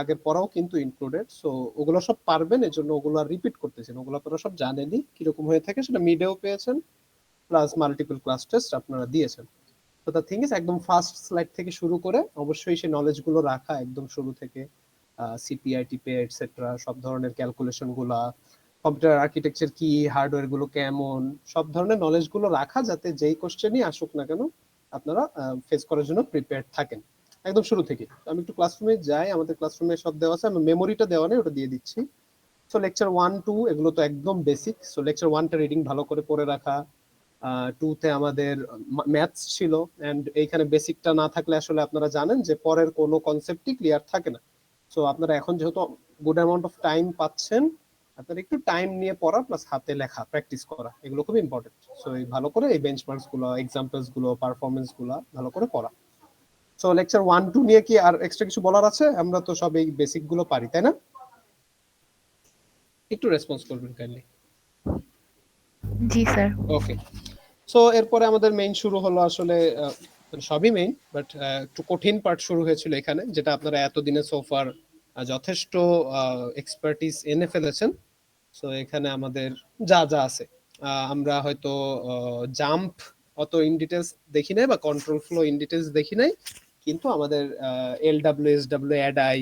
আগের পড়াও কিন্তু ইনক্লুডেড। সো ওগুলো সব পারবেন, এর জন্য ওগুলো আর রিপিট করতেছেন, ওগুলো আপনারা সব জানেনই কিরকম হয়ে থাকে, সেটা মিডেও পেয়েছেন, প্লাস মাল্টিপল ক্লাস টেস্ট আপনারা দিয়েছেন। তো দ্য থিং ইজ একদম ফার্স্ট স্লাইড থেকে শুরু করে অবশ্যই সেই নলেজ গুলো রাখা একদম শুরু থেকে, সিপিআই টিপিআই এটসেট্রা, সব ধরনের ক্যালকুলেশন গুলা, কম্পিউটার আর্কিটেকচার কি, হার্ডওয়্যার গুলো কেমন, সব ধরনের নলেজ গুলো রাখা, যাতে যেই কোশ্চেনই আসুক না কেন আপনারা ফেস করার জন্য প্রিপেয়ার্ড থাকেন একদম শুরু থেকে। আমি একটু ক্লাসরুমে যাই, আমাদের ক্লাসরুমে সব দেওয়া আছে, আমি মেমোরিটা দেওয়া নেই, ওটা দিয়ে দিচ্ছি। সো লেকচার 1 2 এগুলো তো একদম বেসিক। সো লেকচার 1টা রিডিং ভালো করে পড়ে রাখা, 2তে আমাদের ম্যাথস ছিল, এন্ড এইখানে বেসিকটা না থাকলে আসলে আপনারা জানেন যে পরের কোনো কনসেপ্টই ক্লিয়ার থাকে না। সো আপনারা এখন যেহেতু গুড অ্যামাউন্ট অফ টাইম পাচ্ছেন, আপনারা একটু টাইম নিয়ে পড়া প্লাস হাতে লেখা প্র্যাকটিস করা, এগুলো খুব ইম্পর্টেন্ট। সো এই ভালো করে এই বেঞ্চমার্কস গুলো, এক্সাম্পলস গুলো, পারফরমেন্স গুলো ভালো করে পড়া। সো লেকচার 1 2 নিয়ে কি আর এক্সট্রা কিছু বলার আছে? আমরা তো সব এই বেসিক গুলো পারি, তাই না? একটু রেসপন্স করবেন কাইন্ডলি। জি স্যার। ওকে। সো এরপরে আমাদের মেইন শুরু হলো আসলে, সবই মেইন, বাট একটু কঠিন পার্ট শুরু হয়েছিল এখানে, যেটা আপনারা এতদিনে সোফার যথেষ্ট এক্সপার্টিস এনে ফেলেছেন। সো এখানে আমাদের যা যা আছে, আমরা হয়তো জাম্প অত ইন ডিটেলস দেখি নাই, বা কন্ট্রোল ফ্লো ইন ডিটেলস দেখি নাই, কিন্তু আমাদের এলডব্লিউ এসডব্লিউ অ্যাডাই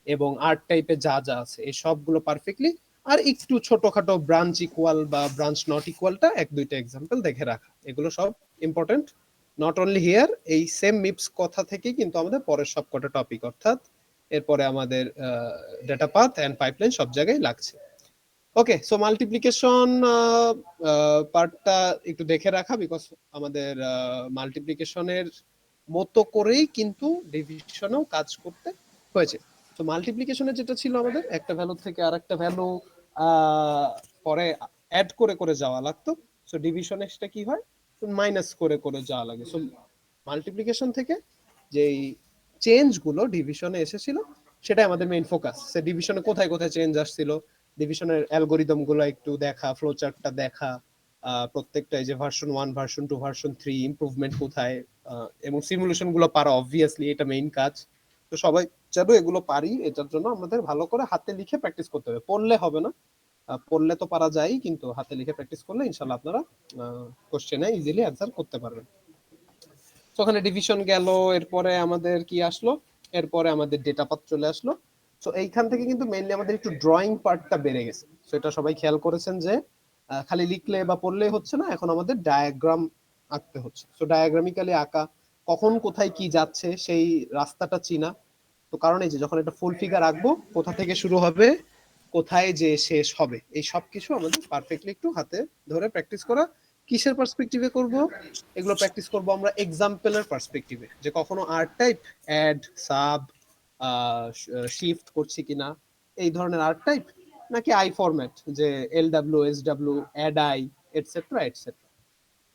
এবং আর্ট টাইপের যা যা আছে এই সবগুলো পারফেক্টলি, আর একটু ছোটখাটো ব্রাঞ্চ ইকুয়াল বা ব্রাঞ্চ নট ইকুয়ালটা এক দুইটা এক্সাম্পল দেখে রাখা, এগুলো সব ইম্পর্টেন্ট। নট অনলি হিয়ার, এই সেম মিপস কথা থেকে কিন্তু আমাদের পরের সব কটা টপিক, অর্থাৎ এরপরে আমাদের ডেটা পাথ এন্ড পাইপলাইন সব জায়গায় লাগছে। ওকে, সো মাল্টিপ্লিকেশন পার্টটা একটু দেখে রাখা, বিকজ আমাদের মাল্টিপ্লিকেশনের মতো করেই কিন্তু ডিভিশনেও কাজ করতে হয়েছে। তো মাল্টিপ্লিকেশনে যেটা ছিল আমাদের একটা ভ্যালু থেকে আরেকটা ভ্যালু পরে অ্যাড করে করে যাওয়া লাগতো, সো ডিভিশনে সেটা কি হয়, মাইনাস করে করে যাওয়া লাগে। সো মাল্টিপ্লিকেশন থেকে যেই চেঞ্জ গুলো ডিভিশনে এসেছিল সেটাই আমাদের মেইন ফোকাস। সে ডিভিশনে কোথায় কোথায় চেঞ্জ আসছিল, ডিভিশনের অ্যালগোরিদম গুলো একটু দেখা, ফ্লো চার্টটা দেখা, প্রত্যেকটা এই যে ভার্সন 1 ভার্সন 2 ভার্সন 3 ইমপ্রুভমেন্ট কোথায়, এবং সিমুলেশন গুলো পারা অবভিয়াসলি এটা মেইন কাজ। তো সবাই যেন এগুলো পারি, এটার জন্য আমাদের ভালো করে হাতে লিখে প্র্যাকটিস করতে হবে, পড়লে হবে না। পড়লে তো পারা যায়, কিন্তু হাতে লিখে প্র্যাকটিস করলে ইনশাল্লাহ আপনারা কোশ্চেনে ইজিলি অ্যান্সার করতে পারবেন। তো ওখানে ডিভিশন গেল, এরপরে আমাদের কি আসলো, এরপরে আমাদের ডেটা পাথ চলে আসলো। তো এইখান থেকে কিন্তু মেইনলি আমাদের একটু ড্রয়িং পার্টটা বেড়ে গেছে। তো এটা সবাই খেয়াল করেছেন যে খালি লিখলে বা পড়লেই হচ্ছে না, এখন আমাদের ডায়াগ্রাম আঁকতে হচ্ছে। তো ডায়াগ্রামিক্যালি আঁকা, কখন কোথায় কি যাচ্ছে সেই রাস্তাটা চিনা। তো কারণ এই যে যখন একটা ফুল ফিগার আঁকবো, কোথা থেকে শুরু হবে, কোথায় যে শেষ হবে, এই সব কিছু আমাদের পারফেক্টলি একটু হাতে ধরে প্র্যাকটিস করা। কিসের পার্সপেক্টিভে করব এগুলো? প্র্যাকটিস করব আমরা এক্সাম্পলের পার্সপেক্টিভে, যে কখনো R type add sub shift করছি কিনা, এই ধরনের আর্ট টাইপ, নাকি আই ফরম্যাট, যে LW SW add I etcetera etcetera.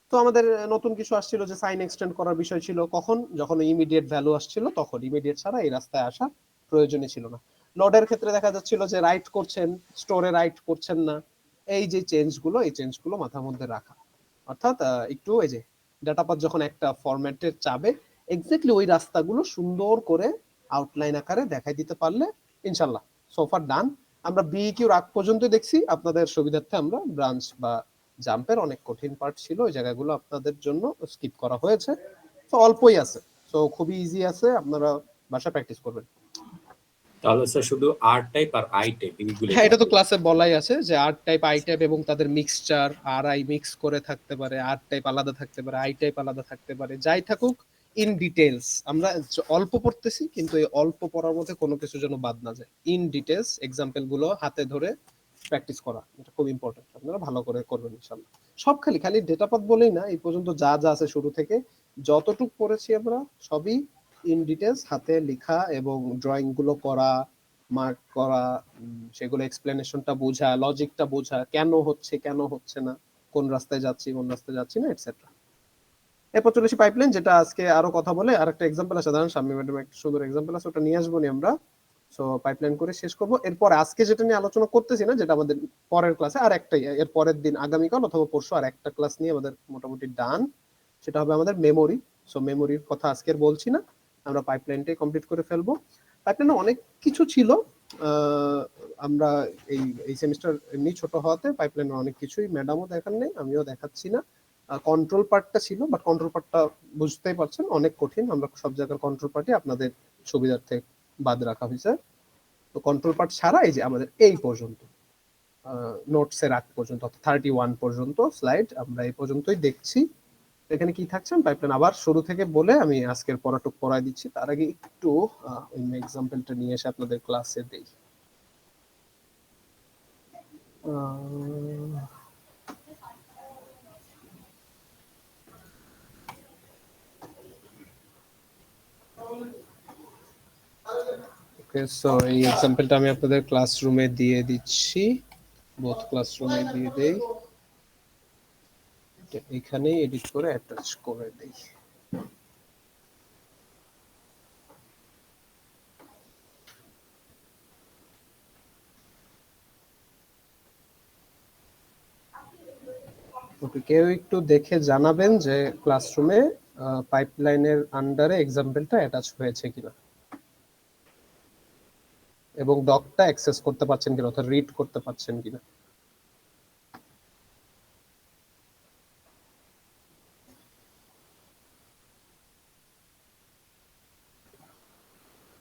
তো আমাদের নতুন কিছু আসছিল যে সাইন এক্সটেন্ড করার বিষয় ছিল, কখন, যখন ইমিডিয়েট ভ্যালু আসছিল তখন, ইমিডিয়েট ছাড়া এই রাস্তায় আসা প্রয়োজনই ছিল না। লোডের ক্ষেত্রে দেখা যাচ্ছিল যে রাইট করছেন, স্টোরে রাইট করছেন না, এই যে চেঞ্জগুলো, এই চেঞ্জগুলো মাথার মধ্যে রাখা। অর্থাৎ একটু এই যে ডাটাপাথ যখন একটা ফরম্যাটের চাবে, এক্স্যাক্টলি ওই রাস্তাগুলো সুন্দর করে আউটলাইন আকারে দেখাই দিতে পারলে ইনশাল্লাহ সোফার ডান। আমরা বিইকিউ রাগ পর্যন্ত দেখছি, আপনাদের সুবিধার্থে আমরা ব্রাঞ্চ বা জাম্পের অনেক কঠিন পার্ট ছিল, ওই জায়গাগুলো আপনাদের জন্য স্কিপ করা হয়েছে। তো অল্পই আছে, তো খুবই ইজি আছে, আপনারা বাসা প্র্যাকটিস করবেন। তাহলে স্যার শুধু আর টাইপ আর আই টাইপ এইগুলো? হ্যাঁ, এটা তো ক্লাসে বলাই আছে যে আর টাইপ আই টাইপ এবং তাদের মিক্সচার, আর আই মিক্স করে থাকতে পারে, আর টাইপ আলাদা থাকতে পারে, আই টাইপ আলাদা থাকতে পারে, যাই থাকুক ইন ডিটেলস আমরা অল্প পড়তেছি, কিন্তু এই অল্প পড়ার মধ্যে কোনো কিছু যেন বাদ না যায়। ইন ডিটেলস এক্সাম্পল গুলো হাতে ধরে প্র্যাকটিস করা, এটা খুব ইম্পর্টেন্ট, আপনারা ভালো করে করবেন ইনশাল্লাহ। সব খালি খালি ডেটা পাথ বলেই না, এই পর্যন্ত যা যা আছে শুরু থেকে যতটুক পড়েছি আমরা সবই ইন ডিটেলস হাতে লেখা এবং ড্রয়িং গুলো করা, মার্ক করা, সেগুলো এক্সপ্লেনেশনটা বোঝা, লজিকটা বোঝা, কেন হচ্ছে কেন হচ্ছে না, কোন রাস্তায় যাচ্ছি কোন রাস্তায় যাচ্ছি না এটসেট্রা। এরপর চলে আসি পাইপলাইন, যেটা আজকে আরো কথা বলে, আর একটা এক্সাম্পল আছে, সাধারণ শাম্মী ম্যাডাম একটা সুন্দর এক্সাম্পল আছে, ওটা নিয়ে আসবো নি আমরা। সো পাইপলাইন করে শেষ করবো। এরপর আজকে যেটা নিয়ে আলোচনা করতেছি না, যেটা আমাদের পরের ক্লাসে, আর একটাই, এর পরের দিন আগামীকাল অথবা পরশু আর একটা ক্লাস নিয়ে আমাদের মোটামুটি ডান, সেটা হবে আমাদের মেমোরি। সো মেমোরির কথা আজকে বলছি না, আমরা পাইপলাইনটাই কমপ্লিট করে ফেলবো। পাইপলাইনে অনেক কিছু ছিল। আমরা এই সেমিস্টার এমনি ছোট হওয়াতে পাইপলাইনে অনেক কিছুই ম্যাডামও দেখান নেই, আমিও দেখাচ্ছি না। কন্ট্রোল পার্টটা ছিল, বাট কন্ট্রোল পার্টটা বুঝতেই পারছেন অনেক কঠিন, আমরা সব জায়গার কন্ট্রোল পার্টই আপনাদের সুবিধার্থে বাদ রাখা হয়েছে। তো কন্ট্রোল পার্ট ছাড়া এই যে আমাদের এই পর্যন্ত নোটসের আগ পর্যন্ত, 31 পর্যন্ত স্লাইড আমরা এই পর্যন্তই দেখছি। এখানে কি থাকছে পাইপলাইন আবার শুরু থেকে বলে আমি আজকের পড়াটুক পড়ায় দিচ্ছি। তার আগে একটু ওই এক্সাম্পলটা নিয়ে এসে আপনাদের ক্লাসে দেই। ওকে, সো এই এক্সাম্পলটা আমি আপনাদের ক্লাসরুমে দিয়ে দিচ্ছি, বোথ ক্লাসরুমে দিয়ে দেই, এখানে এডিট করে অ্যাটাচ করে দেই। ওকে, কেউ একটু দেখে জানাবেন যে ক্লাসরুমে পাইপলাইনের আন্ডারে এক্সাম্পলটা অ্যাটাচ হয়েছে কিনা এবং ডকটা অ্যাক্সেস করতে পারছেন কিনা, অর্থাৎ রিড করতে পারছেন কিনা।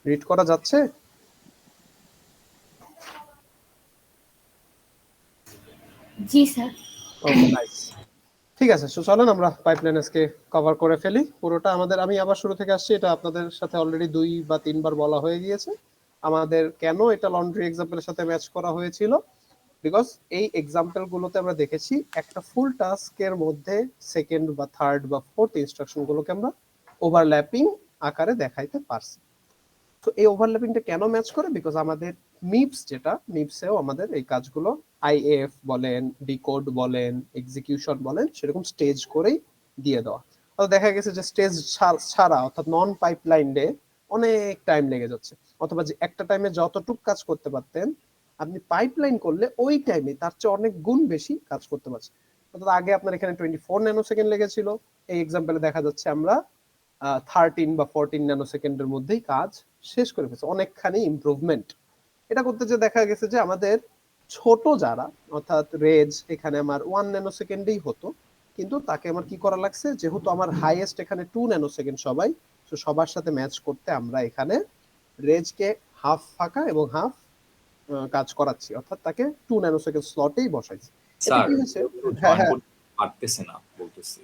রিড করা যাচ্ছে? জি স্যার। ওকে, নাইস। ঠিক আছে, সো চলেন আমরা পাইপলাইন আজকে কভার করে ফেলি পুরোটা। আমাদের আমি আবার শুরু থেকে আসছি, এটা আপনাদের সাথে অলরেডি 2 বা 3 বার বলা হয়ে গিয়েছে। আমাদের কেন এটা লন্ড্রি এক্সাম্পলের সাথে ম্যাচ করা হয়েছিল, বিকজ এই এক্সাম্পল গুলোতে আমরা দেখেছি একটা ফুল টাস্কের মধ্যে সেকেন্ড বা থার্ড বা ফোর্থ ইনস্ট্রাকশন গুলোকে আমরা ওভারল্যাপিং আকারে দেখাইতে পারছি। তো এই ওভারল্যাপিংটা কেন ম্যাচ করে, বিকজ আমাদের মিপস, যেটা মিপসেও আমাদের এই কাজগুলো আইএফ বলেন, ডিকোড বলেন, এক্সিকিউশন বলেন, সেরকম স্টেজ করেই দিয়ে দেওয়া। তো দেখা গেছে যে স্টেজ ছাড়া অর্থাৎ নন পাইপলাইনে অনেক টাইম লেগে যাচ্ছে, অথবা যে একটা টাইমে যতটুক কাজ করতে পারতেন আপনি পাইপলাইন করলে ওই টাইমে তার চেয়ে অনেক গুণ বেশি কাজ করতে পারছেন। অর্থাৎ আগে আপনার এখানে 24 ন্যানো সেকেন্ড লেগেছিল, এই এক্সাম্পলে দেখা যাচ্ছে আমরা 13 বা 14 ন্যানো সেকেন্ডের মধ্যেই কাজ শেষ করে ফেলছে, অনেকখানি ইমপ্রুভমেন্ট। এটা করতে যে দেখা গেছে যে আমাদের ছোট যারা, অর্থাৎ রেজ এখানে আমার 1 ন্যানো সেকেন্ডেই হতো, কিন্তু তাকে আমার কি করা লাগছে, যেহেতু আমার হাইয়েস্ট এখানে 2 ন্যানো সেকেন্ড সবাই, তো সবার সাথে ম্যাচ করতে আমরা এখানে রেজকে হাফ ফাঁকা এবং হাফ কাজ করাচ্ছি, অর্থাৎ তাকে 2 ন্যানো সেকেন্ড স্লটেই বসাইছি। এতে স্যার কি হয়েছে, হ্যাঁ জয়েন হ্যাঁ করতে পারতেছে না বলতেছি।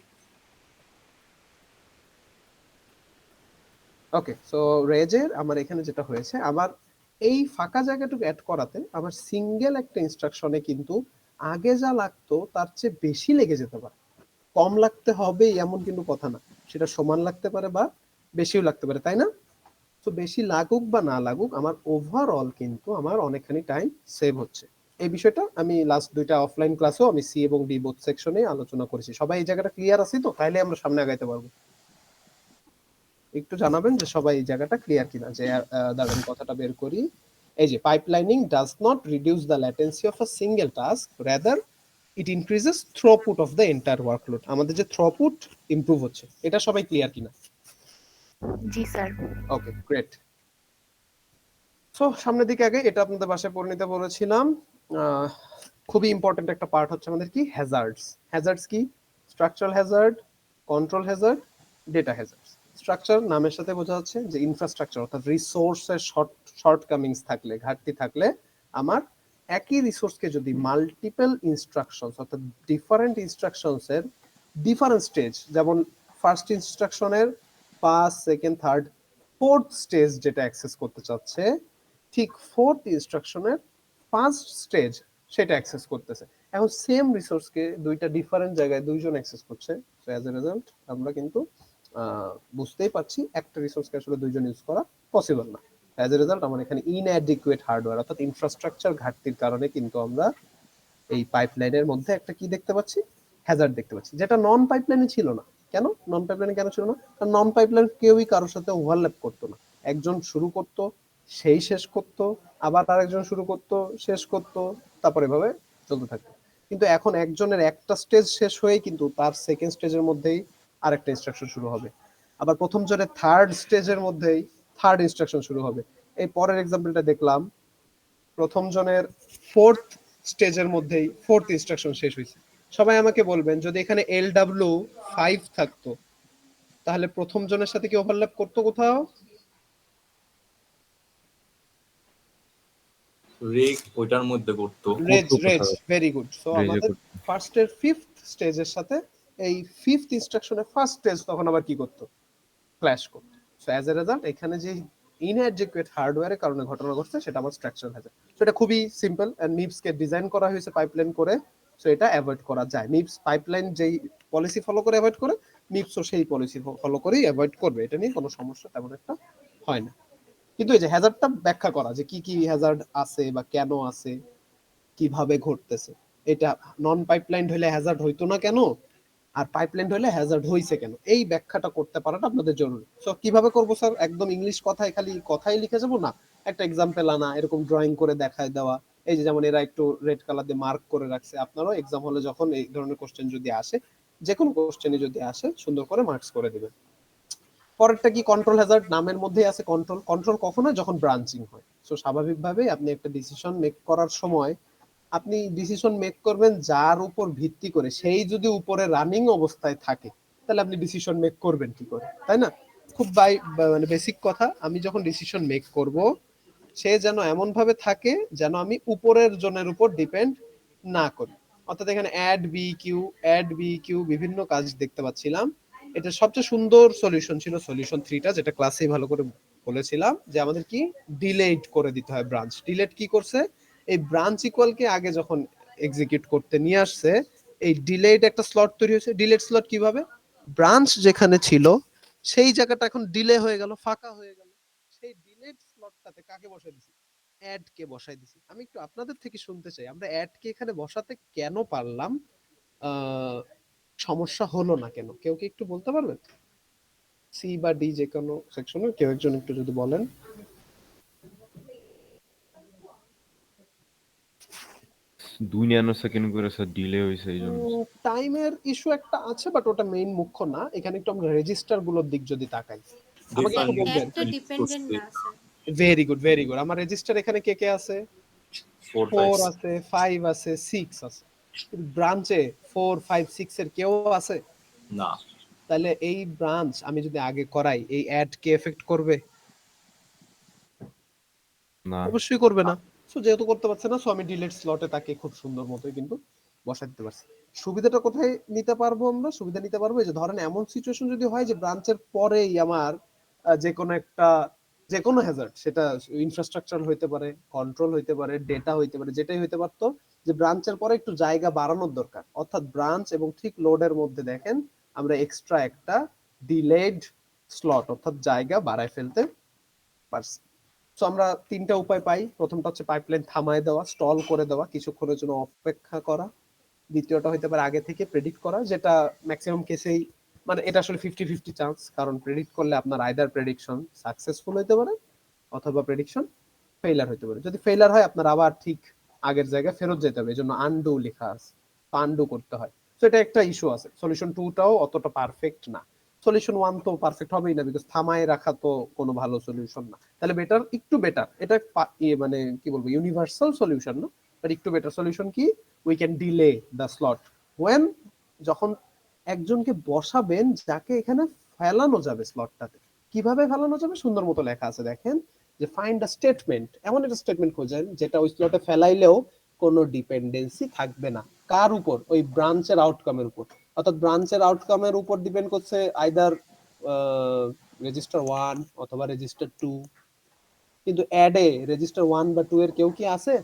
ওকে, সো রেজের আমার এখানে যেটা হয়েছে, আমার এই ফাঁকা জায়গাটুকু অ্যাড করাতে আমার সিঙ্গেল একটা ইনস্ট্রাকশনে কিন্তু আগে যা লাগতো তার চেয়ে বেশি লেগে যেতে পারে। কম লাগতে হবে এমন কিন্তু কথা না, সেটা সমান লাগতে পারে বা বেশিও লাগতে পারে, তাই না? তো বেশি লাগুক বা না লাগুক, আমার ওভারঅল কিন্তু আমার অনেকখানি টাইম সেভ হচ্ছে। এই বিষয়টা আমি লাস্ট 2টা অফলাইন ক্লাসেও আমি সি এবং ডি বোথ সেকশনে আলোচনা করেছি। সবাই এই জায়গাটা ক্লিয়ার আছে তো? তাইলে আমরা সামনে আগাইতে পারবো। একটু জানাবেন যে সবাই এই জায়গাটা ক্লিয়ার কিনা, যে দাঁড়ান কথাটা বের করি। এই যে pipelining does not reduce the latency of a single task, rather it increases throughput of the entire workload. আমাদের যে থ্রুপুট ইমপ্রুভ হচ্ছে, এটা সবাই ক্লিয়ার কিনা? জি স্যার। ওকে, গ্রেট। সো সামনের দিকে আগে এটা আপনাদের বাসায় পড়ে নিতে বলেছিলাম। খুবই ইম্পর্টেন্ট একটা পার্ট হচ্ছে আমাদের কি, হ্যাজার্ডস। হ্যাজার্ডস কি? Structural Hazard, control Hazard, data hazards. Structure নামের সাথে বোঝা যাচ্ছে যে ইনফ্রাস্ট্রাকচার, অর্থাৎ রিসোর্সের শর্টকামিংস থাকলে, ঘাটতি থাকলে, আমার একই রিসোর্সকে যদি মাল্টিপল ইনস্ট্রাকশনস অর্থাৎ ডিফারেন্ট ইনস্ট্রাকশনসের ডিফারেন্ট স্টেজ, যেমন ফার্স্ট ইনস্ট্রাকশনের first, second, third, fourth stage যেটা অ্যাক্সেস করতে চাচ্ছে, ঠিক ফোর্থ ইনস্ট্রাকশনের ফার্স্ট স্টেজ সেটা অ্যাক্সেস করতেছে। এখন সেম রিসোর্সকে দুইটা ডিফারেন্ট জায়গায় দুইজন অ্যাক্সেস করছে, সো অ্যাজ এ রেজাল্ট আমরা কিন্তু বুঝতেই পারছি একটা রিসোর্সকে আসলে দুইজন ইউজ করা পসিবল না। অ্যাজ এ রেজাল্ট আমার এখানে ইনঅ্যাডিকুয়েট হার্ডওয়্যার অর্থাৎ ইনফ্রাস্ট্রাকচার ঘাটতির কারণে কিন্তু আমরা এই পাইপলাইনের মধ্যে একটা কি দেখতে পাচ্ছি, হ্যাজার্ড দেখতে পাচ্ছি, যেটা নন পাইপলাইনে ছিল না। কেন নন পাইপলাইনে কেন ছিল না? কারণ নন পাইপলাইন কেউই কারোর সাথে ওভারল্যাপ করতো না, একজন শুরু করতো সেই শেষ করতো, আবার আরেকজন শুরু করতো শেষ করতো, তারপর এভাবে চলতে থাকতো। কিন্তু এখন একজনের একটা স্টেজ শেষ হয়েই কিন্তু তার সেকেন্ড স্টেজের মধ্যেই আরেকটা ইনস্ট্রাকশন শুরু হবে, আবার প্রথম জনের থার্ড স্টেজের মধ্যেই থার্ড ইনস্ট্রাকশন শুরু হবে, এই পরের এক্সাম্পলটা দেখলাম, প্রথম জনের ফোর্থ স্টেজের মধ্যেই ফোর্থ ইনস্ট্রাকশন শেষ হয়েছে। সবাই আমাকে বলবেন যদি এখানে LW 5 থাকতো তাহলে প্রথম জনের সাথে কি ওভারল্যাপ করতো কোথাও? রেক ওইটার মধ্যে করতো। রেজ ভেরি গুড। সো আমাদের ফার্স্ট এর ফিফথ স্টেজের সাথে এই ফিফথ ইনস্ট্রাকশনের ফার্স্ট স্টেজ তখন আবার কি করতো? ক্ল্যাশ করতো। সো অ্যাজ এ রেজাল্ট এখানে যে ইনঅ্যাডজুকেট হার্ডওয়্যারের কারণে ঘটনা ঘটছে সেটা আমার স্ট্রাকচার হ্যাজার্ড। সো এটা খুবই সিম্পল, এন্ড মিপস কে ডিজাইন করা হয়েছে পাইপলাইন করে, সো এটা অ্যাভয়েড করা যায়। মিপস পাইপলাইন যেই পলিসি ফলো করে অ্যাভয়েড করে, মিপসও সেই পলিসি ফলো করেই অ্যাভয়েড করবে। এটা নিয়ে কোনো সমস্যা তেমন একটা হয় না। কিন্তু এই যে হ্যাজার্ডটা ব্যাখ্যা করা, যে কি কি হ্যাজার্ড আছে বা কেন আছে, কিভাবে ঘটতেছে, এটা নন পাইপলাইন হইলে হ্যাজার্ড হইতো না কেন, আর পাইপলাইন হইলে হ্যাজার্ড হইছে কেন, এই ব্যাখ্যাটা করতে পারাটা আপনাদের জরুরি। সো কিভাবে করবো স্যার? একদম ইংলিশ কথায় খালি কথাই লিখে যাবো না, একটা এক্সাম্পল আনা, এরকম ড্রয়িং করে দেখায় দেওয়া। এই যে যেমন এরা একটু রেড কালার দিয়ে মার্ক করে রাখছে, আপনারাও এক্সাম হলে যখন এই ধরনের কোশ্চেন যদি আসে, যে কোনো কোশ্চেনে যদি আসে সুন্দর করে মার্কস করে দিবেন। পরেরটা কি? Control Hazard. নামের মধ্যেই আছে কন্ট্রোল। কন্ট্রোল কখন হয়? যখন ব্রাঞ্চিং হয়। সো স্বাভাবিকভাবেই আপনি একটা ডিসিশন মেক করার সময় আপনি ডিসিশন মেক করবেন যার উপর ভিত্তি করে, সেই যদি উপরে রানিং অবস্থায় থাকে তাহলে আপনি ডিসিশন মেক করবেন কি করে, তাই না? খুব মানে বেসিক কথা, আমি যখন ডিসিশন মেক করব সে যেন এমন ভাবে থাকে যেন আমি উপরের জনের উপর ডিপেন্ড না করি। অর্থাৎ এখানে অ্যাড বি কিউ বিভিন্ন কাজ দেখতে পাচ্ছিলাম। এটা সবচেয়ে সুন্দর সলিউশন ছিল সলিউশন 3টা, যেটা ক্লাসে ভালো করে বলেছিলাম, যে আমাদের কি ডিলেট করে দিতে হয় ব্রাঞ্চ। ডিলেট কি করছে? এই ব্রাঞ্চ ইকুয়ালকে আগে যখন এক্সিকিউট করতে নিয়ে আসছে, এই ডিলেট একটা স্লট তৈরি হয়েছে। ডিলেট স্লট কিভাবে? ব্রাঞ্চ যেখানে ছিল সেই জায়গাটা এখন ডিলে হয়ে গেল, ফাঁকা হয়ে গেল। সেই ডিলেট স্লটটাতে কাকে বসাই দিছি? অ্যাড কে বসাই দিছি। আমি একটু আপনাদের থেকে শুনতে চাই, আমরা অ্যাড কে এখানে বসাতে কেন পারলাম, সমস্যা হলো না কেন? কেউ কি একটু বলতে পারবেন? সি বা ডি যে কোনো সেকশনে কেউ একজন একটু যদি বলেন। 2 ন্যানো সেকেন্ড করে স্যার ডিলে হয়েছে এই জন্য। টাইমের ইস্যু একটা আছে, বাট ওটা মেইন মুখ্য না। এখানে একটু আমরা রেজিস্টার গুলোর দিক যদি তাকাই, আমাকে একটু বলবেন। একটা ডিপেন্ডেন্ট না sir. Very good, very good. আমার রেজিস্টার এখানে কে কে আছে? 4 আছে, 5 আছে, 6 আছে। ব্রাঞ্চে 4 5 6 এর কেউ আছে না। তাহলে এই ব্রাঞ্চ আমি যদি আগে করাই, এই অ্যাড কে এফেক্ট করবে? না, অবশ্যই করবে না। সো যেহেতু করতে পারছে না, সো আমি ডিলিট স্লটে তাকে খুব সুন্দর মতোই কিন্তু বসাই দিতে পারছি। সুবিধাটা কোথায় নিতে পারবো আমরা? সুবিধা নিতে পারবো এই যে ধরেন এমন সিচুয়েশন যদি হয় যে ব্রাঞ্চের পরেই আমার যে কোনো একটা, যে কোনো হ্যাজার্ড, সেটা ইনফ্রাস্ট্রাকচার হইতে পারে, কন্ট্রোল হইতে পারে, ডেটা হইতে পারে, যেটাই হইতে পারতো, যে ব্রাঞ্চের পরে একটু জায়গা বাড়ানোর দরকার। অর্থাৎ ব্রাঞ্চ এবং ঠিক লোডের মধ্যে দেখেন আমরা এক্সট্রা একটা ডিলেড স্লট অর্থাৎ জায়গা বাড়ায় ফেলতে পারছি। সো আমরা 3টা উপায় পাই। প্রথমটা হচ্ছে পাইপলাইন থামায় দেওয়া, স্টল করে দেওয়া, কিছুক্ষণের জন্য অপেক্ষা করা। দ্বিতীয়টা হইতে পারে আগে থেকে প্রেডিক্ট করা, যেটা ম্যাক্সিমাম কেসেই মানে এটা আসলে 50-50 চান্স, কারণ প্রেডিক্ট করলে আপনার আইদার প্রেডিকশন সাকসেসফুল হইতে পারে অথবা প্রেডিকশন ফেইলার হইতে পারে। যদি ফেইলার হয় আপনার আবার ঠিক আগের জায়গায় ফেরত যেতে হবে, এজন্য আনডু লেখা আছে, আনডু করতে হয়। তো এটা একটা ইস্যু আছে। সলিউশন 2টাও অতটা পারফেক্ট না। সলিউশন 1 তো পারফেক্ট হবেই না, বিকজ থামায় রাখা তো কোনো ভালো সলিউশন না। তাহলে বেটার, একটু বেটার, এটা মানে কি বলবো, ইউনিভার্সাল সলিউশন না, বাট একটু বেটার সলিউশন কি? We can delay the slot when, যখন একজনকে বসাবেন যাকে এখানে ফেলানো যাবে স্লটটাতে। কিভাবে ফেলানো যাবে? সুন্দর মতো লেখা আছে, দেখেন যে ফাইন্ড আ স্টেটমেন্ট, এমন একটা স্টেটমেন্ট খোঁজেন যেটা ওই স্লটে ফেলাইলেও কোনো ডিপেন্ডেন্সি থাকবে না। কার উপর? ওই ব্রাঞ্চের আউটকামের উপর। অর্থাৎ ব্রাঞ্চের আউটকামের উপর ডিপেন্ড করছে আইদার রেজিস্টার 1 অথবা রেজিস্টার 2। কিন্তু অ্যাডে রেজিস্টার 1 বা 2 এর কেউ কি আছে?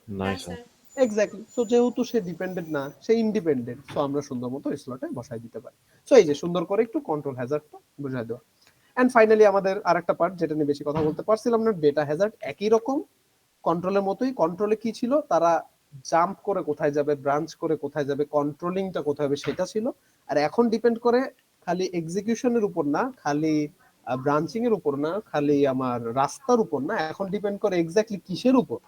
না না স্যার। স্যার। এক্স্যাক্টলি। সো যেহেতু সে ডিপেন্ডেন্ট না, সে ইন্ডিপেন্ডেন্ট, সো আমরা সুন্দর মতো স্লটে বসাই দিতে পারি। সো এই যে সুন্দর করে একটু কন্ট্রোল হ্যাজার্ডটা বুঝাই দেওয়া। এন্ড ফাইনালি আমাদের আরেকটা পার্ট যেটা নিয়ে বেশি কথা বলতে পারছিলাম না, ডেটা হ্যাজার্ড। একই রকম কন্ট্রোলের মতোই। কন্ট্রোলে কি ছিল? তারা জাম্প করে কোথায় যাবে, ব্রাঞ্চ করে কোথায় যাবে, কন্ট্রোলিংটা কোথায় হবে সেটা ছিল। আর এখন ডিপেন্ড করে খালি এক্সিকিউশনের উপর না, খালি ব্রাঞ্চিং এর উপর না, খালি আমার রাস্তার উপর না, এখন ডিপেন্ড করে এক্স্যাক্টলি কিসের উপর?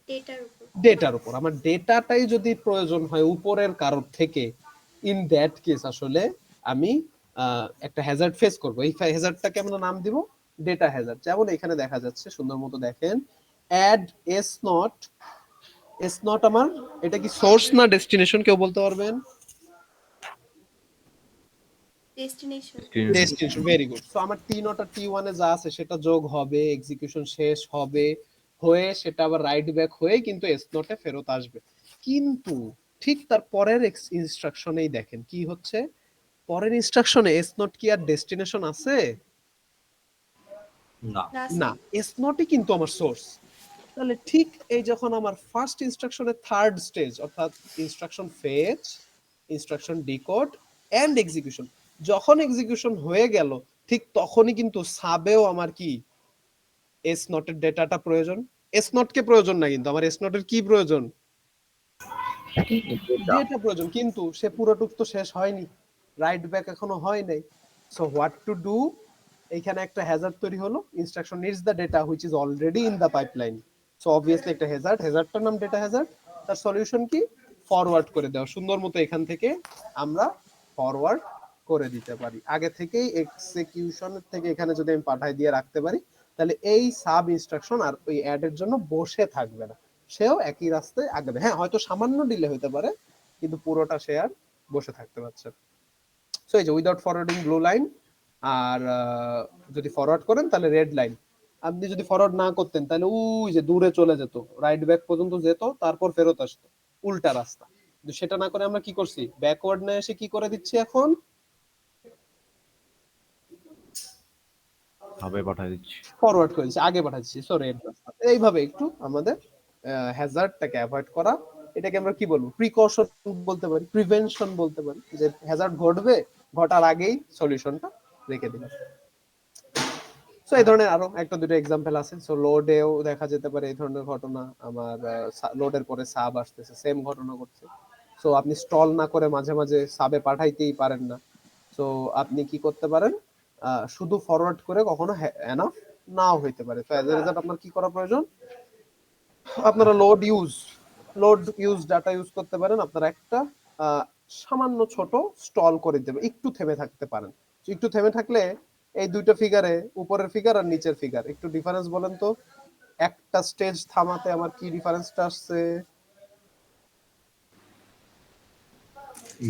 ডেটার উপর। ডেটার উপর। আমার ডেটাটাই যদি প্রয়োজন হয় উপরের কারোর থেকে, ইন দ্যাট কেস আসলে আমি একটা হ্যাজার্ড ফেস করব। এই হ্যাজার্ডটাকে আমরা নাম দিব ডেটা হ্যাজার্ড। যেমন এখানে দেখা যাচ্ছে সুন্দর মতো দেখেন, অ্যাড এস নট। এস নট আমার এটা কি সোর্স না ডেস্টিনেশন, কেউ বলতে পারবেন? Destination. Destination, very good. So আমার টি নট আর টি ওয়ানে যা আছে সেটা যোগ হবে, এক্সিকিউশন শেষ হবে, হয়ে সেটা আবার রাইট ব্যাক হয়ে কিন্তু এস নটে ফেরত আসবে। কিন্তু ঠিক তার পরের ইনস্ট্রাকশনেই দেখেন কি হচ্ছে, পরের ইনস্ট্রাকশনে এস নট কি আর ডেস্টিনেশন আছে? না। না, এস নটই কিন্তু আমার সোর্স। তাহলে ঠিক এই যখন আমার ফার্স্ট ইনস্ট্রাকশনের থার্ড স্টেজ অর্থাৎ instruction fetch, instruction decode and execution, যখন এক্সিকিউশন হয়ে গেল ঠিক তখনই কিন্তু সাবেও আমার কি এস নটের ডেটাটা প্রয়োজন। এস নট কে প্রয়োজন না, কিন্তু আমার এস নটের কি প্রয়োজন? ডেটা প্রয়োজন। কিন্তু সে পুরোটুক তো শেষ হয়নি, রাইট ব্যাক এখনো হয় নাই। সো হোয়াট টু ডু, এইখানে একটা হ্যাজার্ড তৈরি হলো, instruction needs the data which is already in the pipeline. So obviously একটা হ্যাজার্ডটার নাম ডেটা হ্যাজার্ড। তার সলিউশন কি? ফরওয়ার্ড করে দেওয়া। সুন্দর মতো এখান থেকে আমরা ফরওয়ার্ড করে দিতে পারি। আগে থেকেই এক্সিকিউশন থেকে এখানে যদি আমি পাঠাই দিয়ে রাখতে পারি, তাহলে এই সাব ইনস্ট্রাকশন আর ওই অ্যাড এর জন্য বসে থাকবে না, সেও একই রাস্তায় আগাবে। হ্যাঁ, হয়তো সামান্য ডিলে হতে পারে, কিন্তু পুরোটা সে আর বসে থাকতে পারছে। সো এই যে উইদাউট ফরওয়ার্ডিং ব্লু লাইন, আর যদি ফরওয়ার্ড করেন তাহলে রেড লাইন। আপনি যদি ফরওয়ার্ড না করতেন তাহলে ওই যে দূরে চলে যেত, রাইট ব্যাক পর্যন্ত যেত, তারপর ফেরত আসতো, উল্টা রাস্তা। কিন্তু সেটা না করে আমরা কি করছি, ব্যাকওয়ার্ড না এসে কি করে দিচ্ছি এখন, ভাবে পাঠিয়ে দিচ্ছি, ফরওয়ার্ড করে দিচ্ছি, আগে পাঠাচ্ছি। সো রেড রাস্তা। এইভাবে একটু আমাদের হ্যাজার্ডটাকে অ্যাভয়েড করা, এটাকে আমরা কি বলবো, প্রিকশন বলতে পারি, প্রিভেনশন বলতে পারি, যে হ্যাজার্ড ঘটবে, ঘটার আগেই সলিউশনটা রেখে দিলাম। সো এই ধরনের আরো একটা দুটো এক্সাম্পল আছে। সো লোডেও দেখা যেতে পারে এই ধরনের ঘটনা। আমার লোডের পরে সাব আসতেছে, সেম ঘটনা ঘটছে। সো আপনি স্টল না করে মাঝে মাঝে সাবে পাঠাইতেই পারেন না। সো আপনি কি করতে পারেন, শুধু ফরওয়ার্ড করে কখনো এনাফ নাও হইতে পারে। তো এজ এ রেজাল্ট আপনার কি করা প্রয়োজন, আপনারা লোড ইউজ ডাটা ইউজ করতে পারেন। আপনারা একটা সামান্য ছোট স্টল করে দেবে, একটু থেমে থাকতে পারেন। একটু থেমে থাকলে এই দুইটা ফিগারে, উপরের ফিগার আর নিচের ফিগার, একটু ডিফারেন্স বলেন তো। একটা স্টেজ থামাতে আমার কি ডিফারেন্সটা আসছে?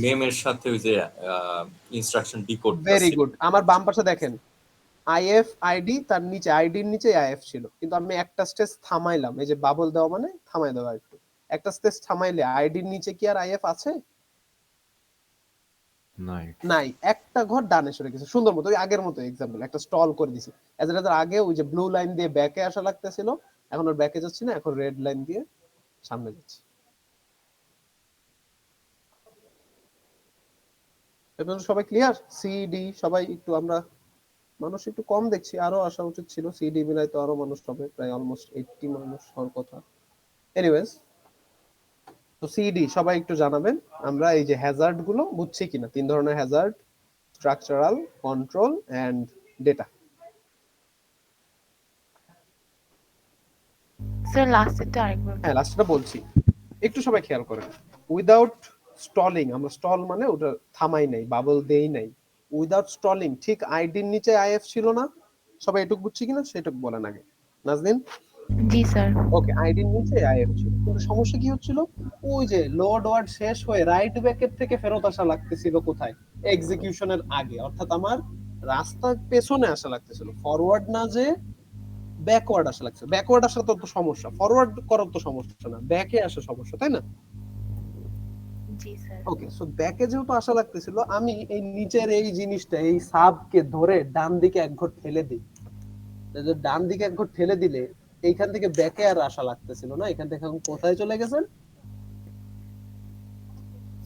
মেমের সাথে ওই যে ইনস্ট্রাকশন ডিকোড। Very good. আমার বাম পাশে দেখেন আইএফ আইডি, তার নিচে আইডির নিচে আইএফ ছিল, কিন্তু আমি একটা স্টেজ থামাইলাম, এই যে বাবল দেওয়া মানে থামাই দেওয়া। একটু একটা স্টেজ থামাইলে আইডির নিচে কি আর আইএফ আছে? নাই নাই, একটা ঘর ডানে সরে গেছে। সুন্দর মতো ওই আগের মতো এক্সাম্পল, একটা স্টল করে দিছি। এজ এ রেজাল্ট আগে ওই যে ব্লু লাইন দিয়ে ব্যাকে আসা লাগতেছিল, এখন ওর ব্যাকে যাচ্ছি না, এখন রেড লাইন দিয়ে সামনে যাচ্ছি। এখন সবাই ক্লিয়ার? সিডি সবাই একটু, আমরা মানুষ একটু কম দেখছি, আরো আসা উচিত ছিল। সিডি মিলাই তো আরো মানুষ হবে, প্রায় অলমোস্ট 80 মানুষ হওয়ার কথা। এনিওয়েজ, তো সিডি সবাই একটু জানাবেন আমরা এই যে হ্যাজার্ড গুলো বুঝছি কিনা। তিন ধরনের hazard, structural, control and data. Sir লাস্টেরটা আরেকবার হ্যাঁ, লাস্টটা বলছি, একটু সবাই খেয়াল করেন। উইদাউট স্টলিং, আমরা স্টল মানে ওটা থামাই নাই, বাবল দেই নাই। উইদাউট স্টলিং, ঠিক আইডির নিচে আইএফ ছিল না? সবাই এটুকু বুঝছি কিনা সেটুকু বলেন আগে। নাজনীন? জি স্যার। ওকে, আইডির নিচে আইএফ ছিল, কিন্তু সমস্যা কি হচ্ছিল, ওই যে লোড ওয়ার্ড শেষ হয়ে রাইট ব্যাকের থেকে ফেরত আসা লাগতেছিল কোথায়, এক্সিকিউশনের আগে। অর্থাৎ আমার রাস্তার পেছনে আসা লাগতেছিল, ফরওয়ার্ড না যে ব্যাকওয়ার্ড আসা লাগছে। ব্যাকওয়ার্ড আসা তো সমস্যা, ফরওয়ার্ড করার তো সমস্যা না, ব্যাকে আসা সমস্যা, তাই না? জি স্যার। ওকে, সো ব্যাকে যেহেতু আসা লাগতেছিল, আমি এই নিচের এই জিনিসটা, এই সাবকে ধরে ডান দিকে এক ঘর ঠেলে দিই। ডান দিকে এক ঘর ঠেলে দিলে এইখান থেকে ব্যাকে আর আসা লাগতেছিল না, এখান থেকে এখন কোথায় চলে গেছেন,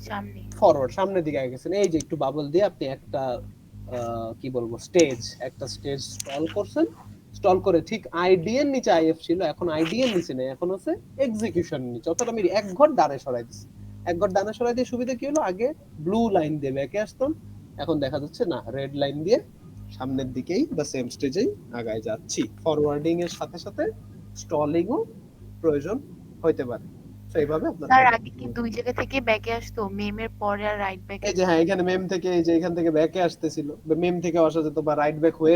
সামনে। ফরওয়ার্ড, সামনের দিকে আগে গেছেন। এই যে একটু বাবল দিয়ে আপনি একটা কি বলবো, একটা স্টেজ স্টল করছেন। স্টল করে ঠিক আইডি এর নিচে আইএফ ছিল, এখন আইডি এর নিচে নেই, এখন আছে এক্সিকিউশন নিচে। অর্থাৎ আমি এক ঘর ডানে সরাই দিচ্ছি। এক ঘর ডানে সরাই দিয়ে সুবিধা কি হলো, আগে ব্লু লাইন দিয়ে ব্যাকে আসতাম, এখন দেখা যাচ্ছে না, রেড লাইন দিয়ে সামনের দিকেই বা সেম স্টেজেই আগায় যাচ্ছি। ফরওয়ার্ডিং এর সাথে সাথে স্টলিংও প্রয়োজন হইতে পারে। তো এইভাবে আপনারা স্যার আগে কি দুই জায়গা থেকে ব্যাকে আসতো, মেমের পরে আর রাইট ব্যাকে? এই যে হ্যাঁ, এখানে মেম থেকে এই যে এখান থেকে ব্যাকে আসতেছিল, মেম থেকে আসা যেত বা রাইট ব্যাক হয়ে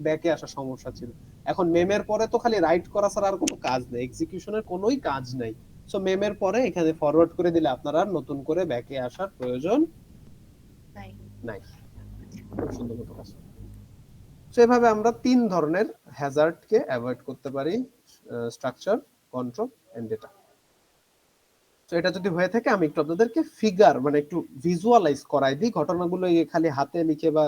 ব্যাকে আসা সমস্যা ছিল। এখন মেমের পরে তো খালি রাইট করা ছাড়া আর কোনো কাজ নেই, এক্সিকিউশনের কোনোই কাজ নাই। সো মেমের পরে এখানে ফরওয়ার্ড করে দিলে আপনারা আর নতুন করে ব্যাকে আসার প্রয়োজন নাই। নাই। খুব সুন্দর মতো কাজ। সো এভাবে আমরা 3 ধরনের হ্যাজার্ডকে অ্যাভয়েড করতে পারি, স্ট্রাকচার, কন্ট্রোল এন্ড ডেটা। তো এটা যদি হয়ে থাকে আমি একটু আপনাদেরকে ফিগার মানে একটু ভিজুয়ালাইজ করাই দিই ঘটনাগুলো, এই খালি হাতে লিখে বা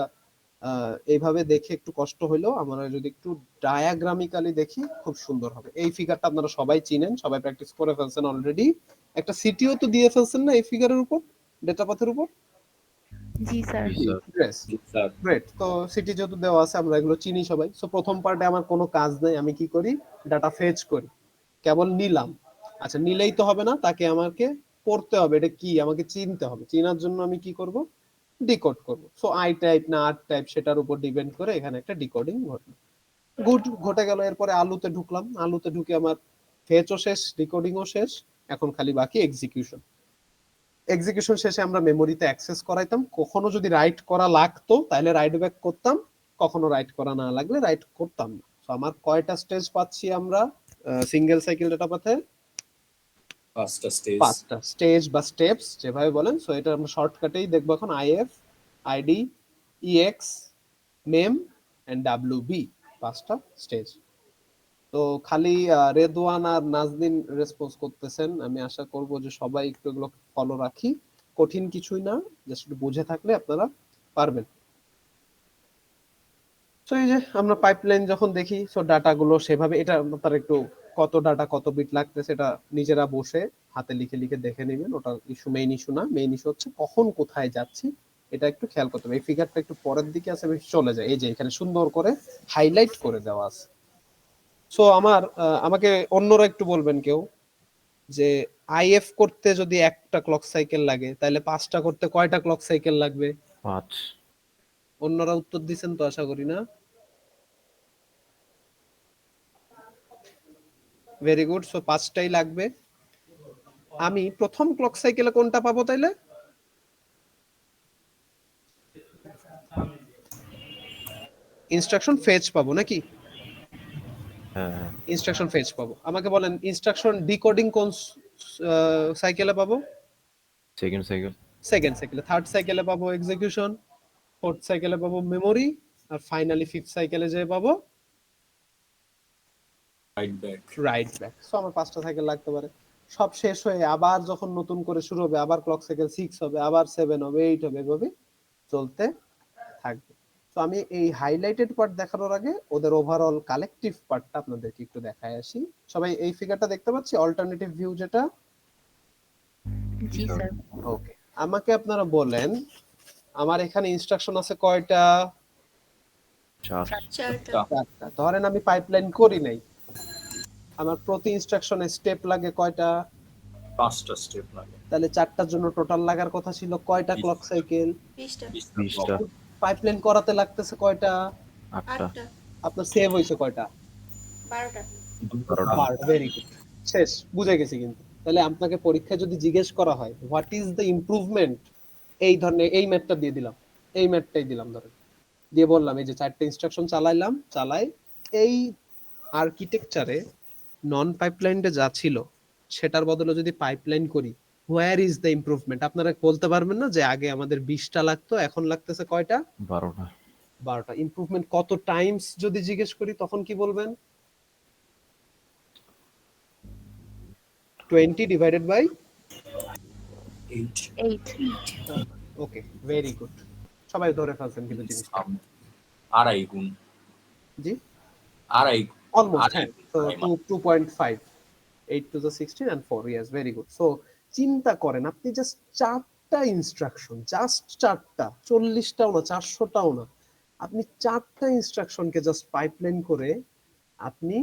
এইভাবে দেখে একটু কষ্ট হইলেও আমরা যদি একটু ডায়াগ্রামিক্যালি দেখি খুব সুন্দর হবে। এই ফিগারটা আপনারা সবাই চিনেন, সবাই প্র্যাকটিস করে ফেলছেন অলরেডি। একটা সিটিও তো দিয়ে ফেলছেন না এই ফিগারের উপর, ডেটা পাথের উপর? জি স্যার। জি স্যার। Yes, sir great. তো সিটি যেহেতু দেওয়া আছে আমরা এগুলো চিনি সবাই। সো প্রথম পার্টে আমার কোনো কাজ নেই, আমি কি করি, ডাটা ফেচ করি, কেবল নিলাম। আচ্ছা নিলেই তো হবে না, তাকে আমাকে পড়তে হবে, এটা কি আমাকে চিনতে হবে। চিনার জন্য আমি কি করব, ডিকোড করব। সো আই টাইপ না আর টাইপ সেটার উপর ডিপেন্ড করে এখানে একটা ডিকোডিং ঘটলো। গুড, ঘটে গেল। এরপরে আলুতে ঢুকলাম, আলুতে ঢুকে আমার ফেচও শেষ, ডিকোডিংও শেষ, এখন খালি বাকি এক্সিকিউশন। এক্সিকিউশন শেষে আমরা মেমোরিতে অ্যাক্সেস করাইতাম, কখনো যদি রাইট করা লাগতো তাহলে রাইট ব্যাক করতাম, কখনো রাইট করা না লাগলে রাইট করতাম না। তো আমার কয়টা স্টেজ পাচ্ছি আমরা সিঙ্গেল সাইকেল ডেটা পাথে? 5টা স্টেজ। 5টা স্টেজ বা স্টেপস যেভাবে বলেন। সো এটা আমরা শর্টকাটেই দেখবো এখন, IF, ID, EX, mem and WB, 5টা স্টেজ। তো খালি রেদওয়ান আর নাজনীন রেসপন্স করতেছেন, আমি আশা করব যে সবাই একটু এগুলো ফলো রাখি, কঠিন কিছুই না, জাস্ট একটু বুঝে থাকলে আপনারা পারবেন। তো এই যে আমরা পাইপলাইন যখন দেখি, সো ডাটাগুলো সেভাবে, এটা আপনারা একটু কত ডাটা কত বিট লাগতেছে এটা নিজেরা বসে হাতে লিখে লিখে দেখে নেবেন। ওটা ইস্যু, মেইন ইস্যু না, মেইন ইস্যু হচ্ছে কখন কোথায় যাচ্ছি এটা একটু খেয়াল করতে হবে। এই ফিগারটা একটু পরের দিকে আছে, বেশি চলে যায়, এই যে এখানে সুন্দর করে হাইলাইট করে দেওয়া আছে। সো আমাকে অন্যরা একটু বলবেন কেউ যে আইএফ করতে যদি একটা ক্লক সাইকেল লাগে তাহলে 5টা করতে কয়টা ক্লক সাইকেল লাগবে? 5। অন্যরা উত্তর দিচ্ছেন তো আশা করি না? Very good. সো 5টাই লাগবে। আমি প্রথম ক্লক সাইকেলে কোনটা পাবো তাইলে? ইনস্ট্রাকশন ফেচ পাবো নাকি? হ্যাঁ হ্যাঁ। ইনস্ট্রাকশন ফেচ পাবো। আমাকে বলেন ইনস্ট্রাকশন ডিকোডিং কোন সাইকেলে পাবো? Second cycle. সেকেন্ড সাইকেলে। থার্ড সাইকেলে পাবো এক্সিকিউশন, ফোর্থ সাইকেলে পাবো মেমোরি, আর ফাইনালি ফিফথ সাইকেলে যে পাবো right back. Right back. So আমার 5টা সাইকেল লাগতে পারে। সব শেষ হয়ে আবার যখন নতুন করে শুরু হবে, আবার ক্লক সাইকেল 6 হবে, আবার 7 হবে, 8 হবে, এভাবে চলতে থাকবে। তো আমি এই হাইলাইটেড পার্ট দেখানোর আগে ওদের ওভারঅল কালেকটিভ পার্টটা আপনাদেরকে একটু দেখায় আসি। সবাই এই ফিগারটা দেখতে পাচ্ছি, অল্টারনেটিভ ভিউ যেটা? জি স্যার। ওকে, আমাকে আপনারা বলেন আমার এখানে ইনস্ট্রাকশন আছে কয়টা? 4। 4টা। 4টা। ধরেন আমি পাইপলাইন করি নাই, আমার প্রতি ইনস্ট্রাকশনে স্টেপ লাগে কয়টা? 5টা স্টেপ লাগে। তাহলে 4টার জন্য টোটাল লাগার কথা ছিল কয়টা ক্লক সাইকেল? 20টা। 20টা। পাইপলাইন করাতে লাগতেছে কয়টা? 8টা। 8টা। আপনার সেভ হয়েছে কয়টা? 12টা। 12টা। ভেরি গুড, শেষ, বুঝে গেছি। কিন্তু তাহলে আপনাকে পরীক্ষায় যদি জিজ্ঞেস করা হয় হোয়াট ইজ দ্য ইমপ্রুভমেন্ট, এই ধরনের এই ম্যাথটা দিয়ে দিলাম, এই ম্যাথটাই দিলাম, ধরেন দিয়ে বললাম এই যে 4টা ইনস্ট্রাকশন চালাই এই আর্কিটেকচারে নন পাইপলাইনটা যা ছিল সেটার বদলে যদি পাইপলাইন করি, হোয়ার ইজ দ্য ইমপ্রুভমেন্ট? আপনারা বলতে পারবেন না যে আগে আমাদের 20টা লাগতো, এখন লাগতেছে কয়টা? 12টা। 12টা। ইমপ্রুভমেন্ট কত টাইমস যদি জিজ্ঞেস করি তখন কি বলবেন? 20 divided by 8। 8। Okay, very good. সবাই ধরে ফেলছেন কিন্তু জিনিসটা। আড়াই গুণ। জি, আড়াই। অলমোস্ট, হ্যাঁ। তো 2.5, 8 to the 16 and 4, yes, very good. So চিন্তা করেন আপনি জাস্ট 4টা ইনস্ট্রাকশন, জাস্ট 4টা, 40টাও না, 400টাও না, আপনি 4টা ইনস্ট্রাকশনকে জাস্ট পাইপলাইন করে আপনি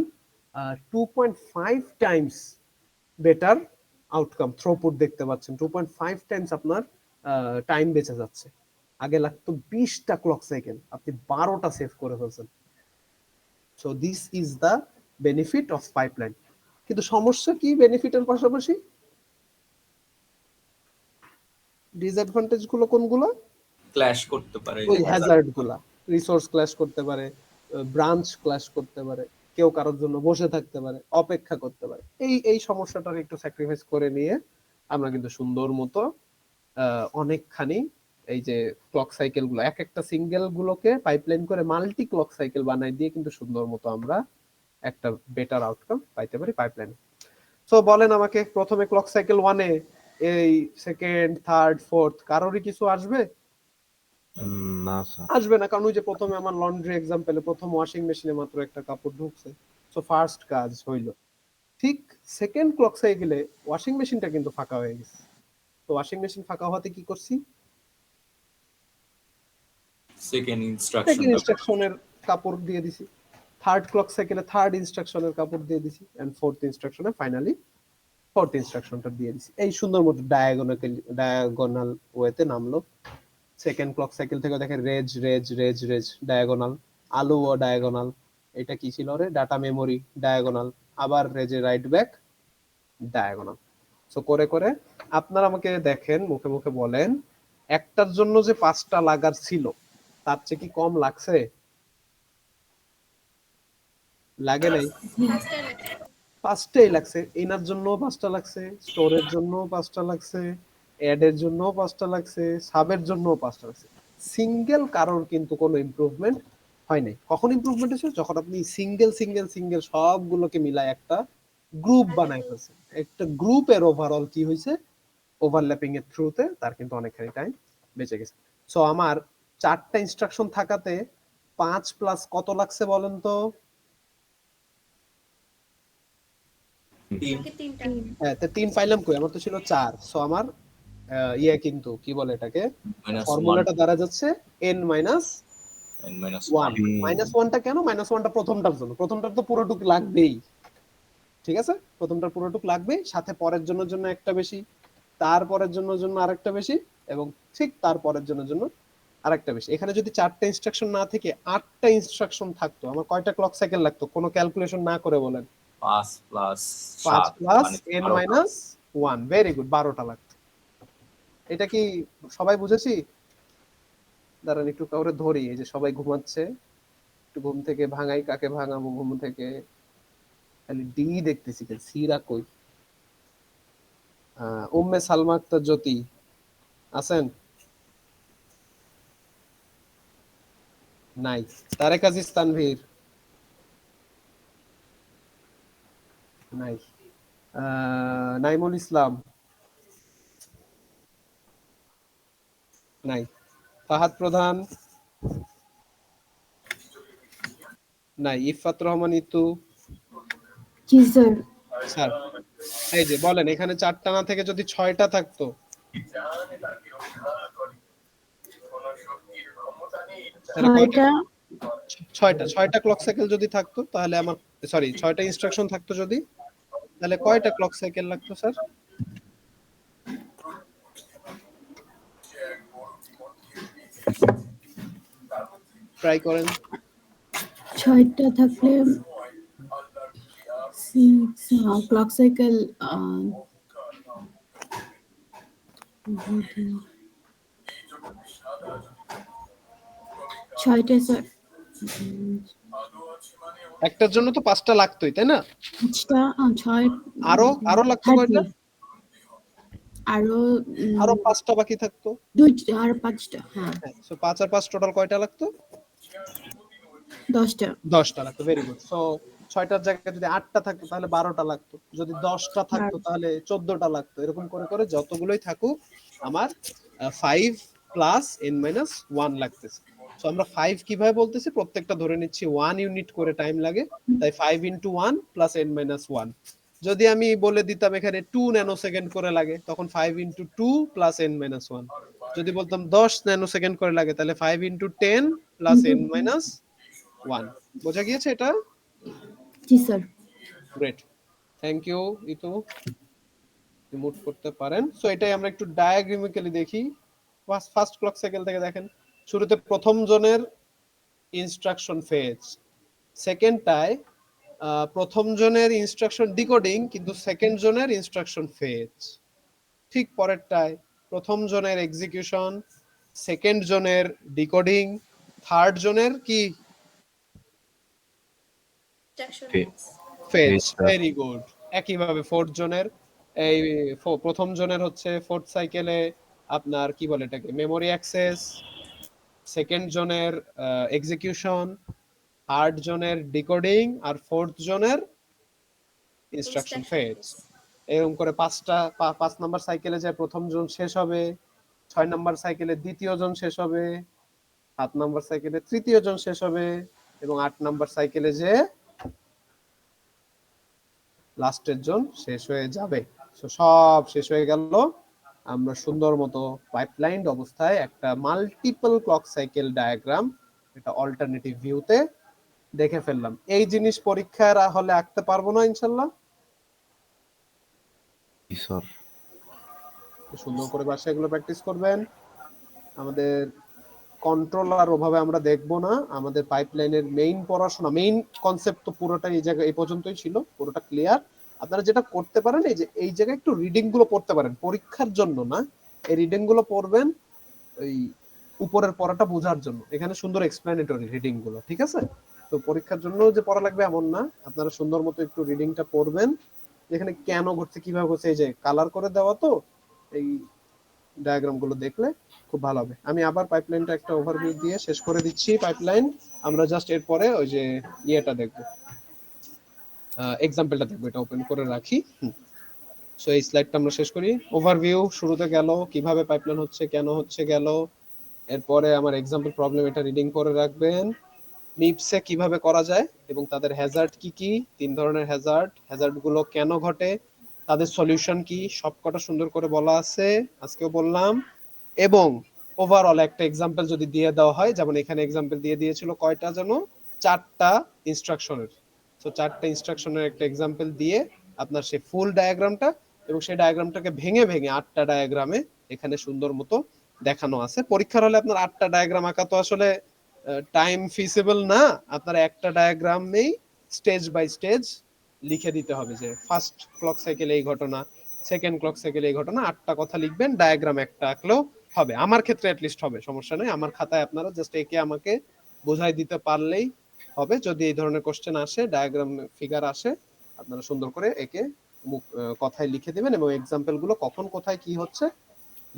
2.5 টাইমস বেটার আউটকাম, থ্রুপুট দেখতে পাচ্ছেন। 2.5 টাইমস আপনার টাইম বেঁচে যাচ্ছে। আগে লাগতো 20টা ক্লক সাইকেল, আপনি 12টা সেভ করে ফেলছেন। So this is the benefit of pipeline. কিন্তু সমস্যা কি বেনিফিটের পাশাপাশি? ডিসঅ্যাডভান্টেজ গুলো কোনগুলো? ক্ল্যাশ করতে পারে ওই হ্যাজার্ড গুলা, রিসোর্স ক্ল্যাশ করতে পারে, ব্রাঞ্চ ক্ল্যাশ করতে পারে, কেউ কারোর জন্য বসে থাকতে পারে, অপেক্ষা করতে পারে। এই সমস্যাটার একটু স্যাক্রিফাইস করে নিয়ে আমরা কিন্তু সুন্দর মতো অনেকখানি এই যে ক্লক সাইকেল গুলো এক একটা সিঙ্গেল গুলোকে পাইপলাইন করে মাল্টি ক্লক সাইকেল বানাই দিয়ে কিন্তু সুন্দর মতো আমরা একটা বেটার আউটকাম পাইতে পারি পাইপলাইন। সো বলেন আমাকে, প্রথমে ক্লক সাইকেল 1 এ এই সেকেন্ড, থার্ড, ফোর্থ কারোরই কিছু আসবে? না স্যার। আসবে না, কারণ ওই যে প্রথমে আমার লন্ড্রি এক্সাম্পলে প্রথম ওয়াশিং মেশিনে মাত্র একটা কাপড় ঢুকছে, সো ফার্স্ট কাজ হইলো। ঠিক সেকেন্ড ক্লক সাইকেলে ওয়াশিং মেশিনটা কিন্তু ফাঁকা হয়ে গেছে। তো ওয়াশিং মেশিন ফাঁকা হওয়াতে কি করছি? সেকেন্ড সেকেন্ড ইনস্ট্রাকশন ইনস্ট্রাকশনের কাপড় দিয়ে দিছি। থার্ড ক্লক সাইকেলে থার্ড ইনস্ট্রাকশনের কাপড় দিয়ে দিছি, এন্ড ফোর্থ ইনস্ট্রাকশনে ফাইনালি ফোর্থ ইনস্ট্রাকশনটা দিয়ে দিছি। এই সুন্দর মতো ডায়াগোনাল ওয়েতে নামলো। সেকেন্ড ক্লক সাইকেল থেকে দেখে রেজ রেজ রেজ রেজ ডায়াগোনাল, আলু ও ডায়াগোনাল, এটা কি ছিল রে, ডাটা মেমোরি ডায়াগোনাল, আবার রেজে রাইট ব্যাক ডায়াগোনাল। সো করে করে আপনারা আমাকে দেখেন, মুখে মুখে বলেন, একটার জন্য যে 5টা লাগার ছিল তার চেয়ে কি কম লাগছে? লাগে নাই? 5টাই লাগছে। এনার জন্য 5টা লাগছে, স্টোরের জন্য 5টা লাগছে, অ্যাড এর জন্য 5টা লাগছে, সাবের জন্য 5টা লাগছে। সিঙ্গেল কারোর কিন্তু কোনো ইমপ্রুভমেন্ট হয় নাই। কখন ইমপ্রুভমেন্ট হয়েছে? যখন আপনি সিঙ্গেল সিঙ্গেল সিঙ্গেল সবগুলোকে মিলায় একটা গ্রুপ বানাই ফেলছে। একটা গ্রুপের ওভারঅল কি হয়েছে, ওভারল্যাপিং এর থ্রুতে তার কিন্তু অনেকখানি টাইম বেঁচে গেছে। সো আমার 4টা ইনস্ট্রাকশন থাকাতে 5 প্লাস কত লাগছে বলেন তো? আমাকে 3টা। হ্যাঁ, তো 3 পাইলাম কই? আমার তো ছিল 4। সো আমার ইয়ে কিন্তু কি বলে এটাকে, ফর্মুলাটা দ্বারা যাচ্ছে n মাইনাস ওয়ান। মাইনাস ওয়ানটা কেন? মাইনাস ওয়ানটা প্রথমটার জন্য, প্রথমটার তো পুরোটুক লাগবেই, ঠিক আছে? প্রথমটার পুরোটুক লাগবেই, সাথে পরের জন্য একটা বেশি, তারপরের জন্য আরেকটা বেশি, এবং ঠিক তারপরের জন্য আরেকটা বেশি। এখানে যদি 4টা ইনস্ট্রাকশন না থেকে 8টা ইনস্ট্রাকশন থাকতো, আমার কয়টা ক্লক সাইকেল লাগতো? কোনো ক্যালকুলেশন না করে বলেন। 5 plus 5 plus n 12 minus 1, very good, 12টা লাগতো। এটা কি সবাই বুঝেছি? দাঁড়ান একটু কাউরে ধরি, এই যে সবাই ঘুমাচ্ছে, একটু ঘুম থেকে ভাঙাই, কাকে ভাঙাবো ঘুম থেকে? খালি ডি দেখতেছি, সিরা কই? উম্মে সালমা আক্তার জ্যোতি আছেন? নাই। তারেক আজিজ তানভীর নাই। নাইমুল ইসলাম নাই। ফাহাদ প্রধান নাই। ইফাত রহমান ইতু জি স্যার। স্যার, এই যে বলেন, এখানে 4টা না থেকে যদি 6টা থাকতো, তাহলে কয়টা? ছয়টা 6টা ক্লক সাইকেল যদি থাকতো তাহলে আমার, সরি 6টা ইনস্ট্রাকশন থাকতো যদি, তাহলে কয়টা ক্লক সাইকেল লাগতো স্যার? ট্রাই করেন। 6টা থাকলে ক্লক সাইকেল 6টা স্যার। একটার জন্য তো 5টা লাগতোই, তাই না? 5টা 6 আরো লাগতো কয়টা? আরো আরো 5টা বাকি থাকতো। 2 আর 5টা। হ্যাঁ, হ্যাঁ, সো 5 আর 5 টোটাল কয়টা লাগতো? 10টা। 10টা লাগতো, ভেরি গুড। সো 6টার জায়গায় যদি 8টা থাকতো তাহলে 12টা লাগতো, যদি 10টা থাকতো তাহলে 14টা লাগতো, এরকম করে করে যতগুলোই থাকুক আমার 5 প্লাস n মাইনাস 1 লাগতেছে। সো আমরা 5 কিভাবে বলতেছি, প্রত্যেকটা ধরে নিচ্ছি 1 ইউনিট করে টাইম লাগে, তাই 5 ইনটু 1 প্লাস n মাইনাস 1। যদি আমি বলে দিতাম এখানে 2 ন্যানো সেকেন্ড করে লাগে, তখন 5 ইনটু 2 প্লাস n মাইনাস 1। যদি বলতাম 10 ন্যানো সেকেন্ড করে লাগে, তাহলে 5 ইনটু 10 প্লাস n মাইনাস 1। বোঝা গিয়েছে এটা? জি sir. Great, thank you Itu, remove করতে পারেন। সো এটাই আমরা একটু ডায়াগ্রামিক্যালি দেখি। ফার্স্ট ক্লক সাইকেল থেকে দেখেন, শুরুতে প্রথম জনের ইনস্ট্রাকশন ফেজ, সেকেন্ডটায় প্রথম জনের ইনস্ট্রাকশন ডিকোডিং, কিন্তু সেকেন্ড জনের ইনস্ট্রাকশন ফেজ। ঠিক পরেরটায় প্রথম জনের এক্সিকিউশন, সেকেন্ড জনের ডিকোডিং, থার্ড জনের কি Instruction Fe- is fetch. Fetch, sir. Very good. একইভাবে ফোর্থ জনের এই প্রথম জনের হচ্ছে ফোর্থ সাইকেলে আপনার কি বলে এটাকে মেমোরি অ্যাক্সেস, সেকেন্ড জনের এক্সিকিউশন, থার্ড জনের ডিকোডিং আর ফোর্থ জনের ইনস্ট্রাকশন instruction ফেচ। is এরকম করে পাঁচ নাম্বার সাইকেলে যে প্রথম জন শেষ হবে, 6 নাম্বার সাইকেলে দ্বিতীয় জন শেষ হবে, 7 নাম্বার সাইকেলে তৃতীয় জন শেষ হবে এবং 8 নাম্বার সাইকেলে যে লাস্টের জন শেষ হয়ে যাবে। So, সব শেষ হয়ে গেল। আমরা সুন্দর মতো পাইপলাইন অবস্থায় একটা মাল্টিপল ক্লক সাইকেল ডায়াগ্রাম এটা অল্টারনেটিভ ভিউতে দেখে ফেললাম। এই জিনিস পরীক্ষার হলে আঁকতে পারবো না ইনশাল্লাহ? জি স্যার। সুন্দর করে বাসায় এগুলো প্র্যাকটিস করবেন। আমাদের কন্ট্রোলার ওভাবে আমরা দেখবো না, আমাদের পাইপলাইনের মেইন পড়াশোনা, মেইন কনসেপ্ট তো পুরোটা এই জায়গায় এই পর্যন্তই ছিল, পুরোটা ক্লিয়ার। আপনারা যেটা করতে পারেন এই যে এই জায়গায় একটু রিডিং গুলো পড়তে পারেন, পরীক্ষার জন্য না, এই রিডিং গুলো পড়বেন ওই উপরের পড়াটা বোঝার জন্য। এখানে সুন্দর এক্সপ্লেনেটরি রিডিং গুলো, ঠিক আছে? তো পরীক্ষার জন্য যে পড়া লাগবে এমন না, আপনারা সুন্দর মতো একটু রিডিংটা পড়বেন, এখানে কেন ঘটছে কিভাবে ঘটছে এই যে কালার করে দেওয়া, তো এই ডায়াগ্রাম গুলো দেখলে খুব ভালো হবে। আমি আবার পাইপলাইনটা একটা ওভারভিউ দিয়ে শেষ করে দিচ্ছি পাইপলাইন। আমরা জাস্ট এরপরে ওই যে ইয়েটা দেখবো, এক্সাম্পলটা দেখবো, এটা ওপেন করে রাখি। সো এই স্লাইডটা আমরা শেষ করি। ওভারভিউ শুরুতে গেল, কিভাবে পাইপলাইন হচ্ছে, কেন হচ্ছে গেল। এরপরে আমার এক্সাম্পল প্রবলেম এটা রিডিং করে রাখবেন। মিপসে কিভাবে করা যায় এবং তাদের হ্যাজার্ড কি কি, 3 ধরনের হ্যাজার্ড গুলো কেন ঘটে, তাদের সলিউশন কি, সবকটা সুন্দর করে বলা আছে, আজকেও বললাম। এবং ওভারঅল একটা এক্সাম্পল যদি দিয়ে দেওয়া হয়, যেমন এখানে এক্সাম্পল দিয়ে দিয়েছিল কয়টা যেন, 4টা ইনস্ট্রাকশনের। সো 4টা ইনস্ট্রাকশনের একটা এক্সাম্পল দিয়ে আপনার সেই ফুল ডায়াগ্রামটা এবং সেই ডায়াগ্রামটাকে ভেঙে ভেঙে 8টা ডায়াগ্রামে এখানে সুন্দর মতো দেখানো আছে। পরীক্ষার হলে আপনার 8টা ডায়াগ্রাম আঁকা তো আসলে টাইম ফিজিবল না, আপনার একটা ডায়াগ্রামেই স্টেজ বাই স্টেজ লিখে দিতে হবে যে ফার্স্ট ক্লক সাইকেল এই ঘটনা, সেকেন্ড ক্লক সাইকেল এই ঘটনা, 8টা কথা লিখবেন, ডায়াগ্রাম একটা আঁকলেও হবে। আমার ক্ষেত্রে অ্যাটলিস্ট হবে, সমস্যা নেই। আমার খাতায় আপনারা জাস্ট একে আমাকে বোঝাই দিতে পারলেই হবে। যদি এই ধরনের কোশ্চেন আসে, ডায়াগ্রাম ফিগার আসে, আপনারা সুন্দর করে একে কথায় লিখে দিবেন এবং এক্সাম্পল গুলো কখন কোথায় কি হচ্ছে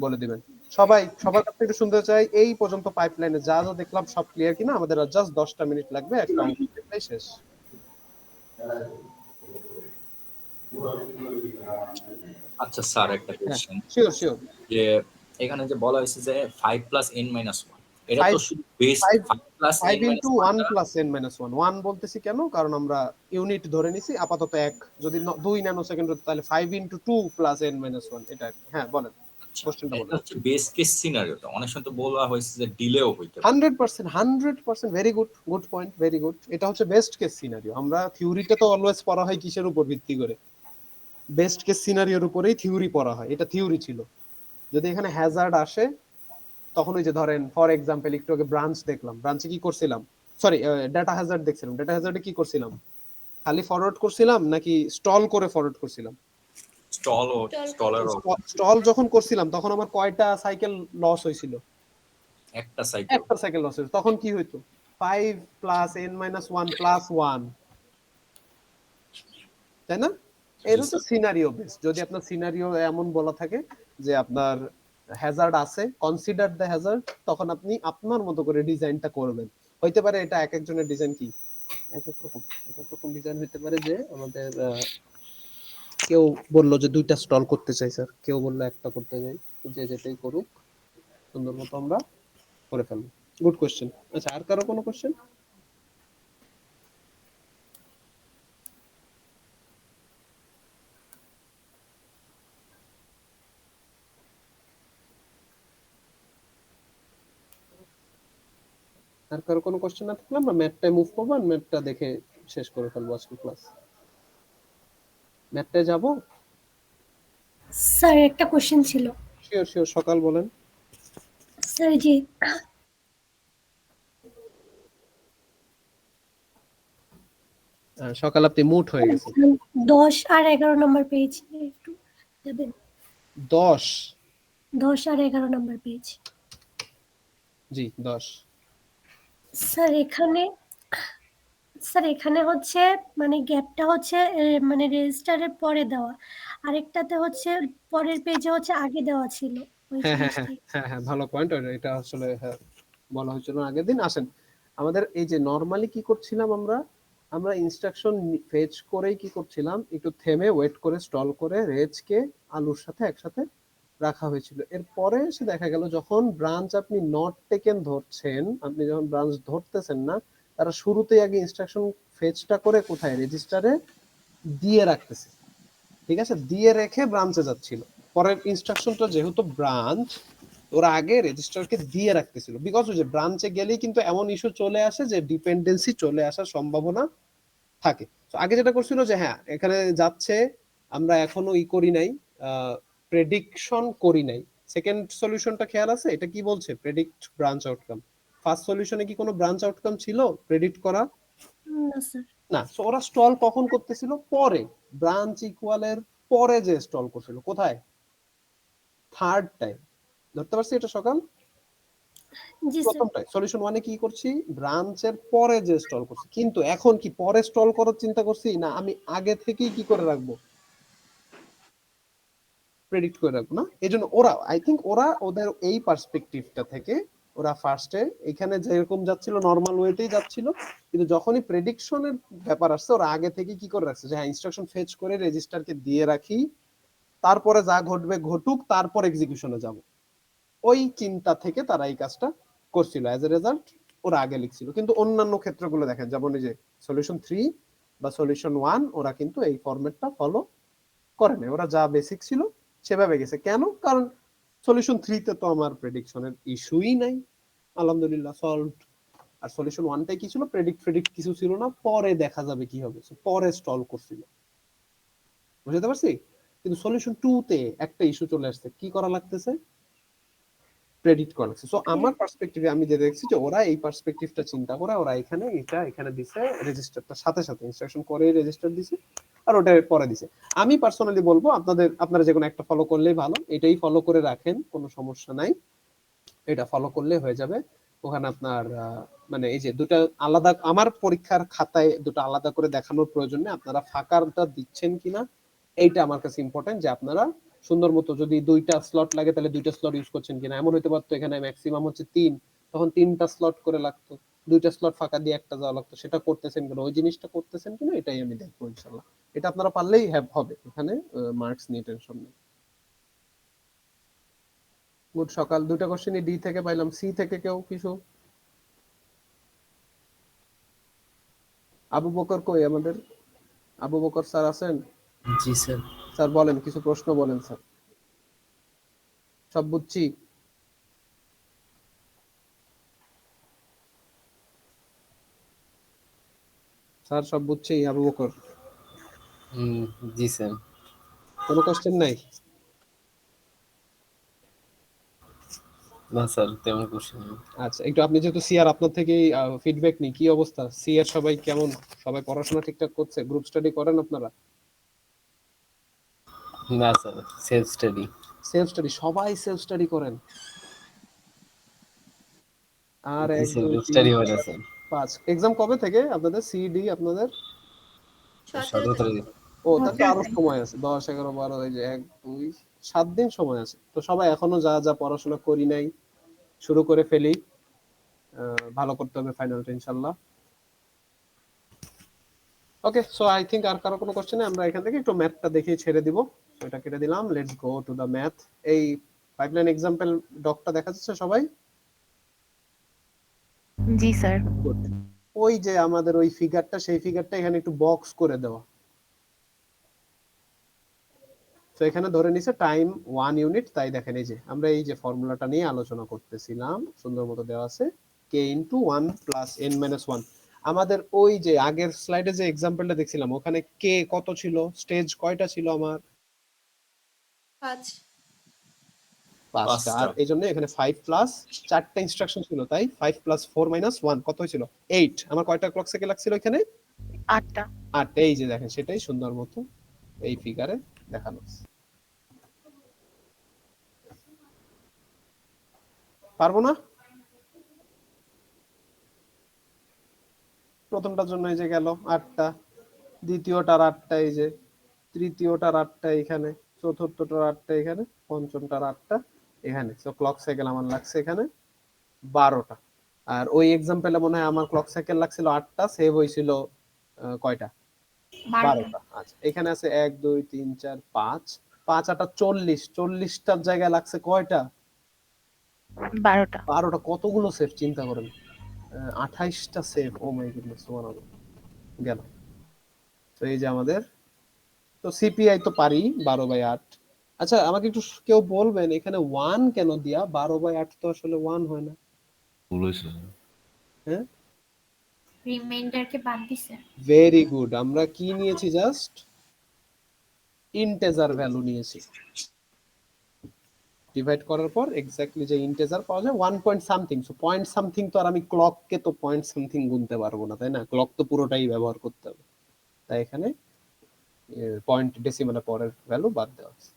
বলে দিবেন। সবার কাছ থেকে শুনতে চাই এই পর্যন্ত পাইপলাইনে যা যা দেখলাম সব ক্লিয়ার কিনা। আমাদের আর জাস্ট 10টা মিনিট লাগবে, একটা অঙ্ক দেখলেই শেষ। আচ্ছা স্যার, একটা হ্যাঁ, কোশ্চেন, শিওর শিওর। যে এখানে যে বলা হয়েছে যে 5 প্লাস n মাইনাস 1, এটা তো 5 শুধু base 5 plus n 5 minus into 1 plus n minus 1। 1 বলতেছি কেন, কারণ আমরা ইউনিট ধরে নিছি আপাতত 1, যদি 2 ন্যানো সেকেন্ড হতো তাহলে 5 ইন্টু 2 প্লাস n মাইনাস 1, এটা আর কি। হ্যাঁ বলেন, কোশ্চেনটা এটা বলেন। হচ্ছে বেস কেস সিনারিওটা, অনেক সময় তো বলা হয়েছে যে ডিলেও হইতে পারে। 100% very good point, very good. এটা হচ্ছে বেস্ট কেস সিনারিও। আমরা থিওরিটা তো অলওয়েজ পড়া হয় কিসের উপর ভিত্তি করে, বেস্ট কেস সিনারিওর উপরেই থিওরি পড়া হয়, এটা থিওরি ছিল। যদি এখানে হ্যাজার্ড আসে তখন ওই যে ধরেন ফর এক্সাম্পল একটু আগে ব্রাঞ্চ দেখলাম, ব্রাঞ্চে কি করছিলাম, সরি ডাটা হ্যাজার্ড দেখছিলাম, ডাটা হ্যাজার্ডে কি করছিলাম, খালি ফরওয়ার্ড করছিলাম নাকি স্টল করে ফরওয়ার্ড করছিলাম? স্টল যখন করছিলাম তখন আমার কয়টা সাইকেল লস হয়েছিল? একটা সাইকেল লস হয়েছিল। তখন কি হইতো? 5 প্লাস n মাইনাস 1 প্লাস 1, তাই না? এর হচ্ছে সিনারিও বেস। যদি আপনার সিনারিও এমন বলা থাকে যে আপনার হ্যাজার্ড আছে, কনসিডার দ্য হ্যাজার্ড, তখন আপনি আপনার মতো করে ডিজাইনটা করবেন। হইতে পারে এটা এক একজনের ডিজাইন কি এক এক রকম ডিজাইন হইতে পারে, যে আমাদের কেউ বললো যে 2টা স্টল করতে চাই স্যার, কেউ বললো একটা করতে চাই, যে যেটাই করুক সুন্দর মতো আমরা করে ফেলবো। Good question. আচ্ছা, আর কারো কোনো কোশ্চেন? আর কারো কোনো কোশ্চেন না থাকলে আমরা ম্যাথটায় মুভ করবো, আর ম্যাথটা দেখে শেষ করে ফেলবো আজকে ক্লাস। ম্যাথটায় যাবো? স্যার একটা কোশ্চেন ছিল। শিওর সকাল বলেন। স্যার যে সকাল আপনি মুট হয়ে গেছে। 10 আর 11 নম্বর পেজ একটু দেবেন। 10 10 আর 11 নাম্বার পেজ। জি 10। স্যার এখানে হচ্ছে মানে গ্যাপটা হচ্ছে মানে রেজিস্টারের পরে দেওয়া, আরেকটাতে হচ্ছে পরের পেজে হচ্ছে আগে দেওয়া ছিল ওই হ্যাঁ হ্যাঁ হ্যাঁ জিনিসটাই। হ্যাঁ হ্যাঁ ভালো পয়েন্ট। এটা আসলে হ্যাঁ বলা হয়েছিল আগের দিন। আসেন আমাদের এই যে নরমালি কি করছিলাম আমরা, আমরা ইনস্ট্রাকশন ফেচ করেই কি করছিলাম, একটু থেমে ওয়েট করে স্টল করে রেজকে আলুর সাথে একসাথে রাখা হয়েছিল। এরপরে এসে দেখা গেল যখন ব্রাঞ্চ আপনি নট টেকেন ধরছেন, আপনি যখন ব্রাঞ্চ ধরতেছেন না, তারা শুরুতেই আগে ইনস্ট্রাকশন ফেচটা করে কোথায় রেজিস্টারে দিয়ে রাখতেছে, ঠিক আছে, দিয়ে রেখে ব্রাঞ্চে যাচ্ছিল। পরের ইনস্ট্রাকশনটা যেহেতু ব্রাঞ্চ, ওরা আগে রেজিস্টারকে দিয়ে রাখতেছিল, বিকজ ওই যে ব্রাঞ্চে গেলেই কিন্তু এমন ইস্যু চলে আসে যে ডিপেন্ডেন্সি চলে আসার সম্ভাবনা থাকে। তো আগে যেটা করছিল যে হ্যাঁ এখানে যাচ্ছে, আমরা এখনো করি নাই, প্রেডিকশন করি নাই। সেকেন্ড সলিউশনটা খেয়াল আছে, এটা কি বলছে, প্রেডিক্ট ব্রাঞ্চ আউটকাম। ফার্স্ট সলিউশনে কি কোনো ব্রাঞ্চ আউটকাম ছিল প্রেডিক্ট করা? না স্যার। না। সো ওরা স্টল কখন করতেছিল, পরে ব্রাঞ্চ ইকুয়ালের পরে যে স্টল করছিল, কোথায়, থার্ড টাইম। ধরতে পারছি এটা সকাল জি স্যার। প্রথমটাই সলিউশন ওয়ানে কি করছি, ব্রাঞ্চের পরে যে স্টল করছি। কিন্তু এখন কি পরে স্টল করার চিন্তা করছি, না আমি আগে থেকেই কি করে রাখবো, প্রেডিক্ট করে রাখবো। না এই জন্য ওরা আই থিঙ্ক ওরা ওদের এই পার্সপেক্টিভটা থেকে ওরা ফার্স্টে এখানে যেরকম যাচ্ছিল নর্মাল ওয়েতেই যাচ্ছিল, কিন্তু যখনই প্রেডিকশনের ব্যাপার আসছে ওরা আগে থেকে কি করে রাখছে যে হ্যাঁ ইনস্ট্রাকশন ফেচ করে রেজিস্টারকে দিয়ে রাখি, তারপরে যা ঘটবে ঘটুক, তারপর এক্সিকিউশনে যাব। ওই চিন্তা থেকে তারা এই কাজটা করছিল। অ্যাজ এ রেজাল্ট ওরা আগে লিখছিল। কিন্তু অন্যান্য ক্ষেত্রগুলো দেখেন, যেমন এই যে সলিউশন 3 বা সলিউশন 1, ওরা কিন্তু এই ফরম্যাটটা ফলো করে না, ওরা যা বেসিক ছিল সেভাবে গেছে। কেন? কারণ সলিউশন 3 তে তো আমার প্রেডিকশনের ইস্যুই নাই, আলহামদুলিল্লাহ সলভড। আর সলিউশন 1 টাই কি ছিল, প্রেডিক্ট কিছু ছিল না, পরে দেখা যাবে কি হবে, পরে স্টল করছিল। বুঝতে পারছি? কিন্তু সলিউশন 2 তে একটা ইস্যু চলে আসছে, কি করা লাগতেছে, প্রেডিক্ট করা লাগছে। সো আমার পার্সপেক্টিভে আমি যে দেখছি যে ওরা এই পার্সপেক্টিভটা চিন্তা করে ওরা এখানে দিছে রেজিস্টারটা সাথে সাথে ইনস্ট্রাকশন করে রেজিস্টার দিছে, আর ওটা পরে দিছে। আমি পার্সোনালি বলবো আপনারা যে কোনো একটা ফলো করলেই ভালো, এটাই ফলো করে রাখেন, কোনো সমস্যা নাই, এটা ফলো করলে হয়ে যাবে। ওখানে আপনার মানে এই যে দুটো আলাদা, আমার পরীক্ষার খাতায় দুটো আলাদা করে দেখানোর প্রয়োজন নেই, আপনারা ফাঁকাটা দিচ্ছেন কিনা এইটা আমার কাছে ইম্পর্টেন্ট, যে আপনারা সুন্দর মতো যদি 2টা স্লট লাগে তাহলে 2টা স্লট ইউজ করছেন কিনা। এমন হতে পারতো এখানে ম্যাক্সিমাম হচ্ছে 3, তখন 3টা স্লট করে লাগতো, 2টা স্লট ফাঁকা দিয়ে একটা যাওয়া লাগতো, সেটা করতেছেন কিনা, ওই জিনিসটা করতেছেন কিনা এটাই আমি দেখবো ইনশাল্লাহ। এটা আপনারা পারলেই হবে, এখানে মার্কস নিয়ে টেনশন নেই। গুড সকাল। 2টা কোশ্চেনই ডি থেকে পাইলাম, সি থেকে কেউ কিছু? আবু বকর কই আমাদের, আবু বকর স্যার আছেন? জি স্যার। স্যার বলেন, কিছু প্রশ্ন বলেন স্যার। সব বুঝছি? স্যার সব বুঝছি আবু বকর? জি স্যার। কোনো কোশ্চেন নাই? না স্যার তেমন কোশ্চেন নেই। আচ্ছা, একটু আপনি যেহেতু সিআর, আপনার থেকেই ফিডব্যাক নিই, কি অবস্থা সিআর, সবাই কেমন, সবাই পড়াশোনা ঠিকঠাক করছে, গ্রুপ স্টাডি করেন আপনারা? না sir self study. Self study, সবাই সেলফ স্টাডি করেন? আর জি 1 স্যার 2 3 স্টাডি হয় না স্যার। 5 এক্সাম কবে থেকে আপনাদের সিডি আপনাদের? 17 17 থেকে। তারিখ। ও তাহলে তো আরো সময় আছে, 10 11 12, এই যে 1 2 7 দিন সময় আছে। তো সবাই এখনো যা যা পড়াশোনা করি নাই শুরু করে ফেলি, ভালো করতে হবে ফাইনালটা ইনশাআল্লাহ। ওকে, সো আই থিংক আর কারো কোনো কোশ্চেন নেই, আমরা এখান থেকে একটু ম্যাথটা দেখিয়ে ছেড়ে দিব। এটা কেটে দিলাম, let's go to the math. এই পাইপলাইন এক্সাম্পল ডকটা দেখা যাচ্ছে সবাই? জি স্যার। Good. ওই যে আমাদের ওই ফিগারটা, সেই ফিগারটা এখানে একটু বক্স করে দেওয়া। তো এখানে ধরে নিছে টাইম 1 ইউনিট, তাই দেখেন এই যে আমরা এই যে ফর্মুলাটা নিয়ে আলোচনা করতেছিলাম, সুন্দর মতো দেওয়া আছে k into 1 plus n minus 1। আমাদের ওই যে আগের স্লাইডে যে এক্সাম্পলটা দেখছিলাম, ওখানে k কত ছিল, স্টেজ কয়টা ছিল আমার? 5 5টা। আর পাঁচটা। এই জন্য এখানে 5 প্লাস 4টা ইনস্ট্রাকশন ছিল, তাই 5 প্লাস 4 মাইনাস 1 কত হয়েছিল, 8। আমার কয়টা ক্লক সাইকেল লাগছিল এখানে? 8টা। 8। এই যে দেখেন সেটাই সুন্দর মতো এই ফিগারে দেখানো আছে। পারবো না? প্রথমটার জন্য এই যে গেল 8টা, দ্বিতীয়টার 8টা এই যে, তৃতীয়টার 8টা এখানে, চতুর্থটার 8টা এখানে, পঞ্চমটার 8টা এখানে। সো ক্লক সাইকেল আমার লাগছে এখানে 12টা। আর ওই এক্সাম্পলে মনে হয় আমার ক্লক সাইকেল লাগছিল 8টা, সেভ হয়েছিল কয়টা? 12টা। আচ্ছা, এখানে আছে 1 2 3 4 5, 5 8 40, 40টার জায়গায় লাগছে কয়টা? 12টা। 12টা। কতগুলো সেভ চিন্তা করেন, 28টা সেভ। ও মাই গুডনেস, সুবহানাল্লাহ। গেল। তো এই যে আমাদের, তো সিপিআই তো পারি 12/8। আচ্ছা, আমাকে একটু কেউ বলবেন এখানে 1 কেন দিয়া? 12/8 তো আসলে 1 হয় না। ভুল হয়েছে। হ্যাঁ, রিমাইন্ডারকে বাদ দিছে। Very good. আমরা কি নিয়েছি? জাস্ট ইন্টেজার ভ্যালু নিয়েছি। ডিভাইড করার পর এক্স্যাক্টলি যে ইন্টেজার পাওয়া যায় 1 point something. So point something তো আর আমি ক্লককে তো পয়েন্ট সামথিং গুনতে পারবো না, তাই না? ক্লক তো পুরোটাই ব্যবহার করতে হবে। তাই এখানে পয়েন্ট ডেসিমালের পরের ভ্যালু বাদ দেওয়া আছে।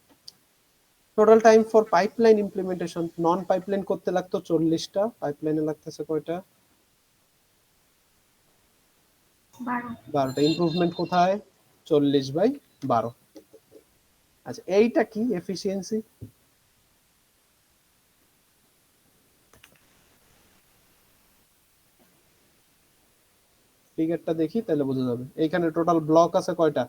Total time for pipeline implementation, non pipeline করতে লাগতো 40টা, পাইপলাইনে লাগতেছে কয়টা? 12টা। ইমপ্রুভমেন্ট কোথায়? 40/12। আচ্ছা, এইটা কি এফিসিয়েন্সি? ফিগারটা দেখি তাহলে বোঝা যাবে। এইখানে টোটাল ব্লক আছে কয়টা?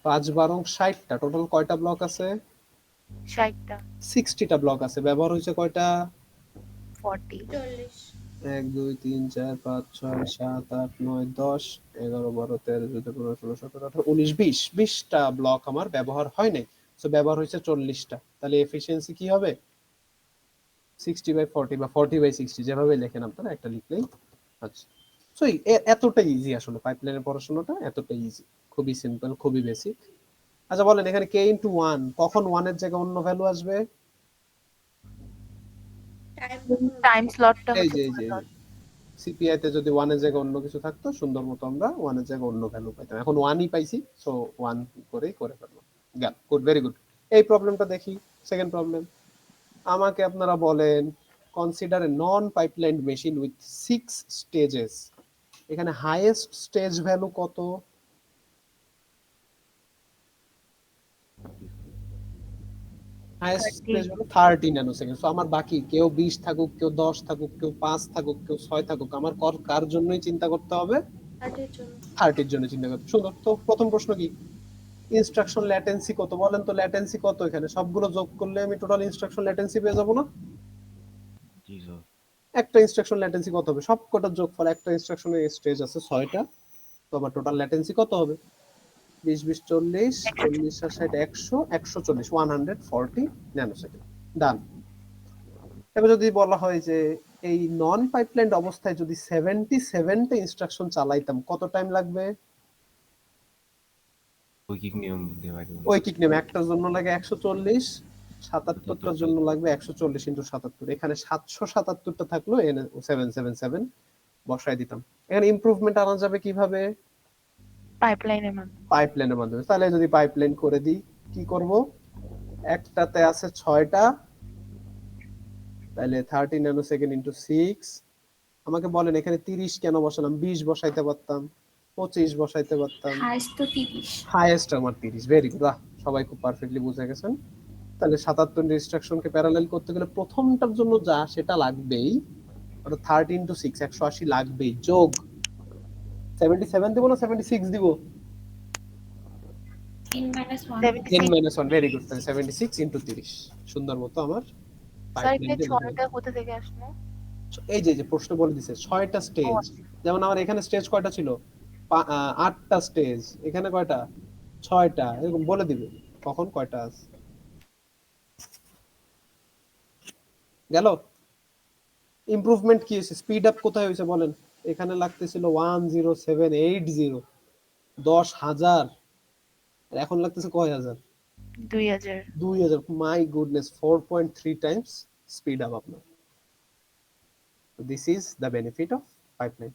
5 12 60টা। টোটাল কয়টা ব্লক আছে? 60টা। 60টা ব্লক আছে। ব্যবহার হয়েছে কয়টা? 40। 40। 1 2 3 4 5 6 7 8 9 10 11 12 13 14 15 16 17 18 19 20। 20টা ব্লক আমার ব্যবহার হয় নাই। সো ব্যবহার হয়েছে 40টা। তাহলে এফিসিয়েন্সি কি হবে? 60/40 বা 40/60, যেভাবে লেখেন আপনারা, একটা লিখলেই। আচ্ছা, সো এতটাই ইজি আসলে পাইপলাইনের পড়াশোনাটা, এতটাই ইজি, খুবই সিম্পল, খুবই বেসিক। আচ্ছা বলেন, এখানে k * 1 কখন 1 এর জায়গায় অন্য ভ্যালু আসবে? টাইম স্লটটা এই হচ্ছে যে সিপিআই তে যদি 1 এর জায়গায় অন্য কিছু থাকতো, সুন্দর মতো আমরা 1 এর জায়গায় অন্য ভ্যালু পাইতাম। এখন 1ই পাইছি, সো 1 করেই করে ফেললাম। গেল। Good, very good. এই প্রবলেমটা দেখি, সেকেন্ড প্রবলেম। আমাকে আপনারা বলেন, consider A non pipeline machine with 6 stages. এখানে হাইয়েস্ট স্টেজ ভ্যালু কত? Highest stage value 30 nanosecond. So আমার বাকি কেউ 20 থাকুক, কেউ 10 থাকুক, কেউ 5 থাকুক, কেউ 6 থাকুক, আমার কার জন্যই চিন্তা করতে হবে? 30 জন্য। 30 এর জন্য চিন্তা করতে। সুন্দর। তো প্রথম প্রশ্ন কি? ইনস্ট্রাকশন ল্যাটেন্সি কত? বলেন তো ল্যাটেন্সি কত? এখানে সবগুলো যোগ করলে আমি টোটাল ইনস্ট্রাকশন ল্যাটেন্সি পেয়ে যাবো না? জি স্যার। একটা ইনস্ট্রাকশন ল্যাটেন্সি কত হবে? সবকটার যোগফল। একটা ইনস্ট্রাকশনের স্টেজ আছে 6টা, তো আমার টোটাল ল্যাটেন্সি কত হবে? 20 20 40, 40 আর 60 100, 140, 140 ন্যানোসেকেন্ড। ডান। এবার যদি বলা হয় যে এই নন পাইপলাইন অবস্থায় যদি 77টা ইনস্ট্রাকশন চালাইতাম, কত টাইম লাগবে? ঐকিক নিয়ম দিয়ে ভাগ করে। ঐকিক নিয়ম। একটার জন্য লাগে 140, 77টার জন্য লাগবে 140 × 77। এখানে 777টা থাকলো, এখানে 777 বসায় দিতাম। এখানে ইমপ্রুভমেন্ট আনা যাবে কিভাবে? পাইপলাইনের মাধ্যমে। পাইপলাইনের মাধ্যমে। তাহলে যদি পাইপলাইন করে দিই, কি করব? একটাতে আছে 6টা, তাহলে 30 ন্যানোসেকেন্ড ইনটু 6। আমাকে বলেন এখানে 30 কেন বসালাম? 20 বসাইতে পারতাম, 25 বসাইতে পারতাম। হাইস্ট তো 30। হাইয়েস্ট আমার 30। Very good. সবাই খুব পারফেক্টলি বুঝে গেছেন। তাহলে 77 ইনস্ট্রাকশনকে প্যারালাল করতে গেলে প্রথমটার জন্য যা সেটা লাগবেই, অর্থাৎ 30 × 6 180 লাগবেই, যোগ 77 দিব না 76 দিব? 10 - 1। 10 - 1। Very good. তাহলে 76 × 30। সুন্দর মতো আমার স্যার এখানে পাইপলাইন। 6টা কোথা থেকে আসলো? এই যে প্রশ্ন বলে দিছে 6টা স্টেজ। যেমন আমার এখানে স্টেজ কয়টা ছিল? 8টা স্টেজ। এখানে কয়টা? 6টা। এরকম বলে দিবে কখন কয়টা আছে। গেল। ইমপ্রুভমেন্ট কি হয়েছে? স্পিড আপ কোথায় হয়েছে বলেন? এখানে লাগতেছিল 10780, 10,000, আর এখন লাগতেছে কয় হাজার? 2000। 2000। My goodness, 4.3 times speed up আপনার। This is the benefit of pipeline.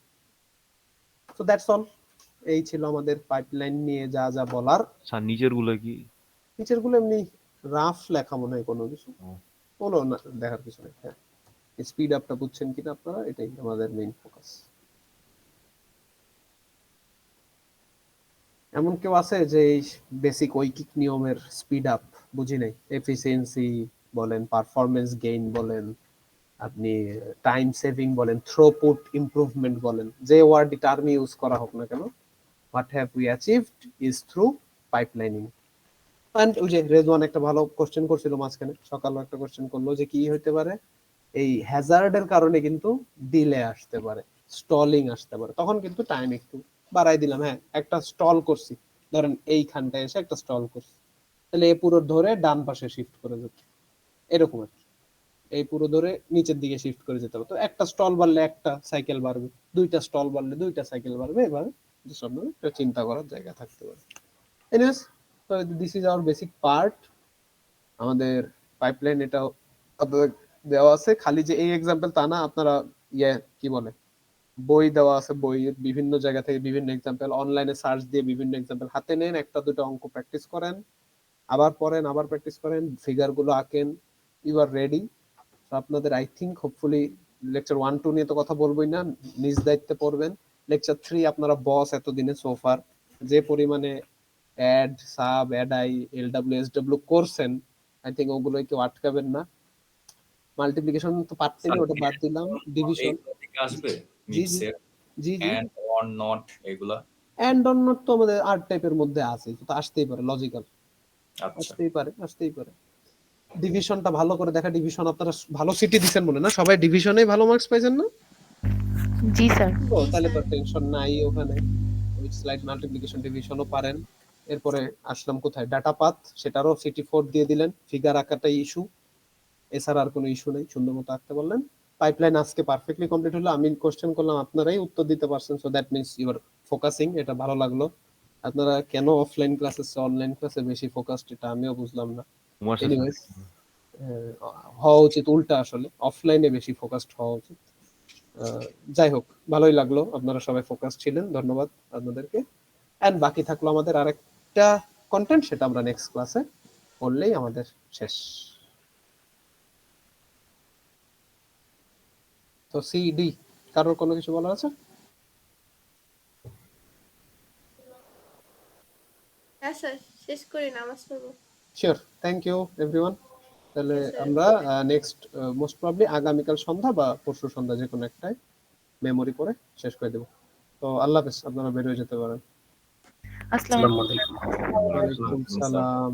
So that's all. এই ছিল আমাদের পাইপলাইন নিয়ে যা যা বলার। স্যার নিচের গুলো কি? নিচের গুলো এমনি রাফ লেখা মনে হয় কোনো কিছু। কোনো না দেখার কিছু নেই। হ্যাঁ, স্পিড আপটা বুঝছেন কিনা আপনারা, এটাই আমাদের মেইন ফোকাস। এমন কেউ আছে যে এই বেসিক ঐকিক নিয়মের স্পিড আপ বুঝি নাই? এফিসিয়েন্সি বলেন, পারফরমেন্স গেইন বলেন, আপনি টাইম সেভিং বলেন, থ্রুপুট ইমপ্রুভমেন্ট বলেন, যে ওয়ার্ডটি টার্ম ইউজ করা হোক না কেন, what have we achieved is through pipelining. And ওই যে রেজওয়ান একটা ভালো কোশ্চেন করছিল মাঝখানে, সকালে একটা কোশ্চেন করলো যে কি হইতে পারে এই হ্যাজার্ডের কারণে কিন্তু ডিলে আসতে পারে, স্টলিং আসতে পারে, তখন কিন্তু টাইম একটু বাড়াই দিলাম। হ্যাঁ, একটা স্টল করছি, ধরেন এইখানটায় এসে একটা স্টল করছি, তাহলে এই পুরো ধরে ডান পাশে শিফট করে যেত, এরকম আর কি। এই পুরো ধরে নিচের দিকে শিফট করে যেতে হবে। তো একটা স্টল বাড়লে একটা সাইকেল বাড়বে, দুইটা স্টল বাড়লে দুইটা সাইকেল বাড়বে, এভাবে সামনে একটা চিন্তা করার জায়গা থাকতে পারে। এনিওয়েজ, তো this is our basic part. আমাদের পাইপলাইন এটা আপনাদের দেওয়া আছে, খালি যে এই এক্সাম্পল তা না, আপনারা কি বলে বই দেওয়া আছে, বইয়ের বিভিন্ন জায়গা থেকে বিভিন্ন এক্সাম্পল, অনলাইনে সার্চ দিয়ে বিভিন্ন এক্সাম্পল হাতে নেন, একটা দুটো অঙ্ক প্র্যাকটিস করেন, আবার পড়েন, আবার প্র্যাকটিস করেন, ফিগার গুলো আঁকেন, ইউ আর রেডি। আপনাদের আই থিঙ্ক হোপফুলি লেকচার 1-2 নিয়ে তো কথা বলবোই না, নিজ দায়িত্বে পড়বেন। লেকচার 3 আপনারা বস এতদিনে সোফার যে পরিমাণে add sub add I LW SW করছেন, আই থিঙ্ক ওগুলোই কেউ আটকাবেন না। মাল্টিপ্লিকেশন তো পারতেন, ওটা বাদ দিলাম। ডিভিশন এইগুলো থেকে আসবে জি জি মিক্সের জি জি এন্ড অর নট এগুলা। এন্ড অর নট তো আমাদের আর্ট টাইপের মধ্যে আছে, তো আসতেই পারে, লজিক্যাল আচ্ছা, আসতেই পারে। ডিভিশনটা ভালো করে দেখা, ডিভিশন আপনারা ভালো সিটি দিবেন মনে না, সবাই ডিভিশনে ভালো মার্কস পাইছেন না? জি স্যার। ও তাহলে তো টেনশন নাই ওখানে, উইথ স্লাইড মাল্টিপ্লিকেশন ডিভিশনও পারেন। এরপরে আসলাম কোথায়, ডাটা পাথ, সেটারও সিটি 4 দিয়ে দিলেন, ফিগার আঁকাটাই ইস্যু, এছাড়া আর কোনো ইস্যু নেই, সুন্দর মতো আঁকতে বললেন। পাইপলাইন আজকে পারফেক্টলি কমপ্লিট হলো, আমি কোশ্চেন করলাম আপনারাই উত্তর দিতে পারছেন, so that means you are focusing, এটা ভালো লাগলো। আপনারা কেন অফলাইন ক্লাসের চেয়ে অনলাইন ক্লাসে বেশি ফোকাসড, এটা আমিও বুঝলাম না। তোমার সাথে এনিওয়েজ, হওয়া উচিত উল্টা, আসলে অফলাইনে বেশি ফোকাসড হওয়া উচিত। যাই হোক, ভালোই লাগলো, আপনারা সবাই ফোকাস ছিলেন, ধন্যবাদ আপনাদেরকে। এন্ড বাকি থাকলো আমাদের আরেকটা কন্টেন্ট, সেটা আমরা নেক্সট ক্লাসে করলেই আমাদের শেষ। তো সিডি, কারোর কোনো কিছু বলার আছে? হ্যাঁ স্যার, শেষ করে নামাজ পড়বো। Sure, thank you everyone. তাহলে Yes, sir. আমরা নেক্সট মোস্ট প্রবাবলি আগামীকাল সন্ধ্যা বা পরশু সন্ধ্যা যে কোনো একটাই মেমোরি করে শেষ করে দেব। তো আল্লাহ হাফেজ, আপনারা বের হয়ে যেতে পারেন। আসসালামু আসসালামু আলাইকুম। ওয়ালাইকুম সালাম।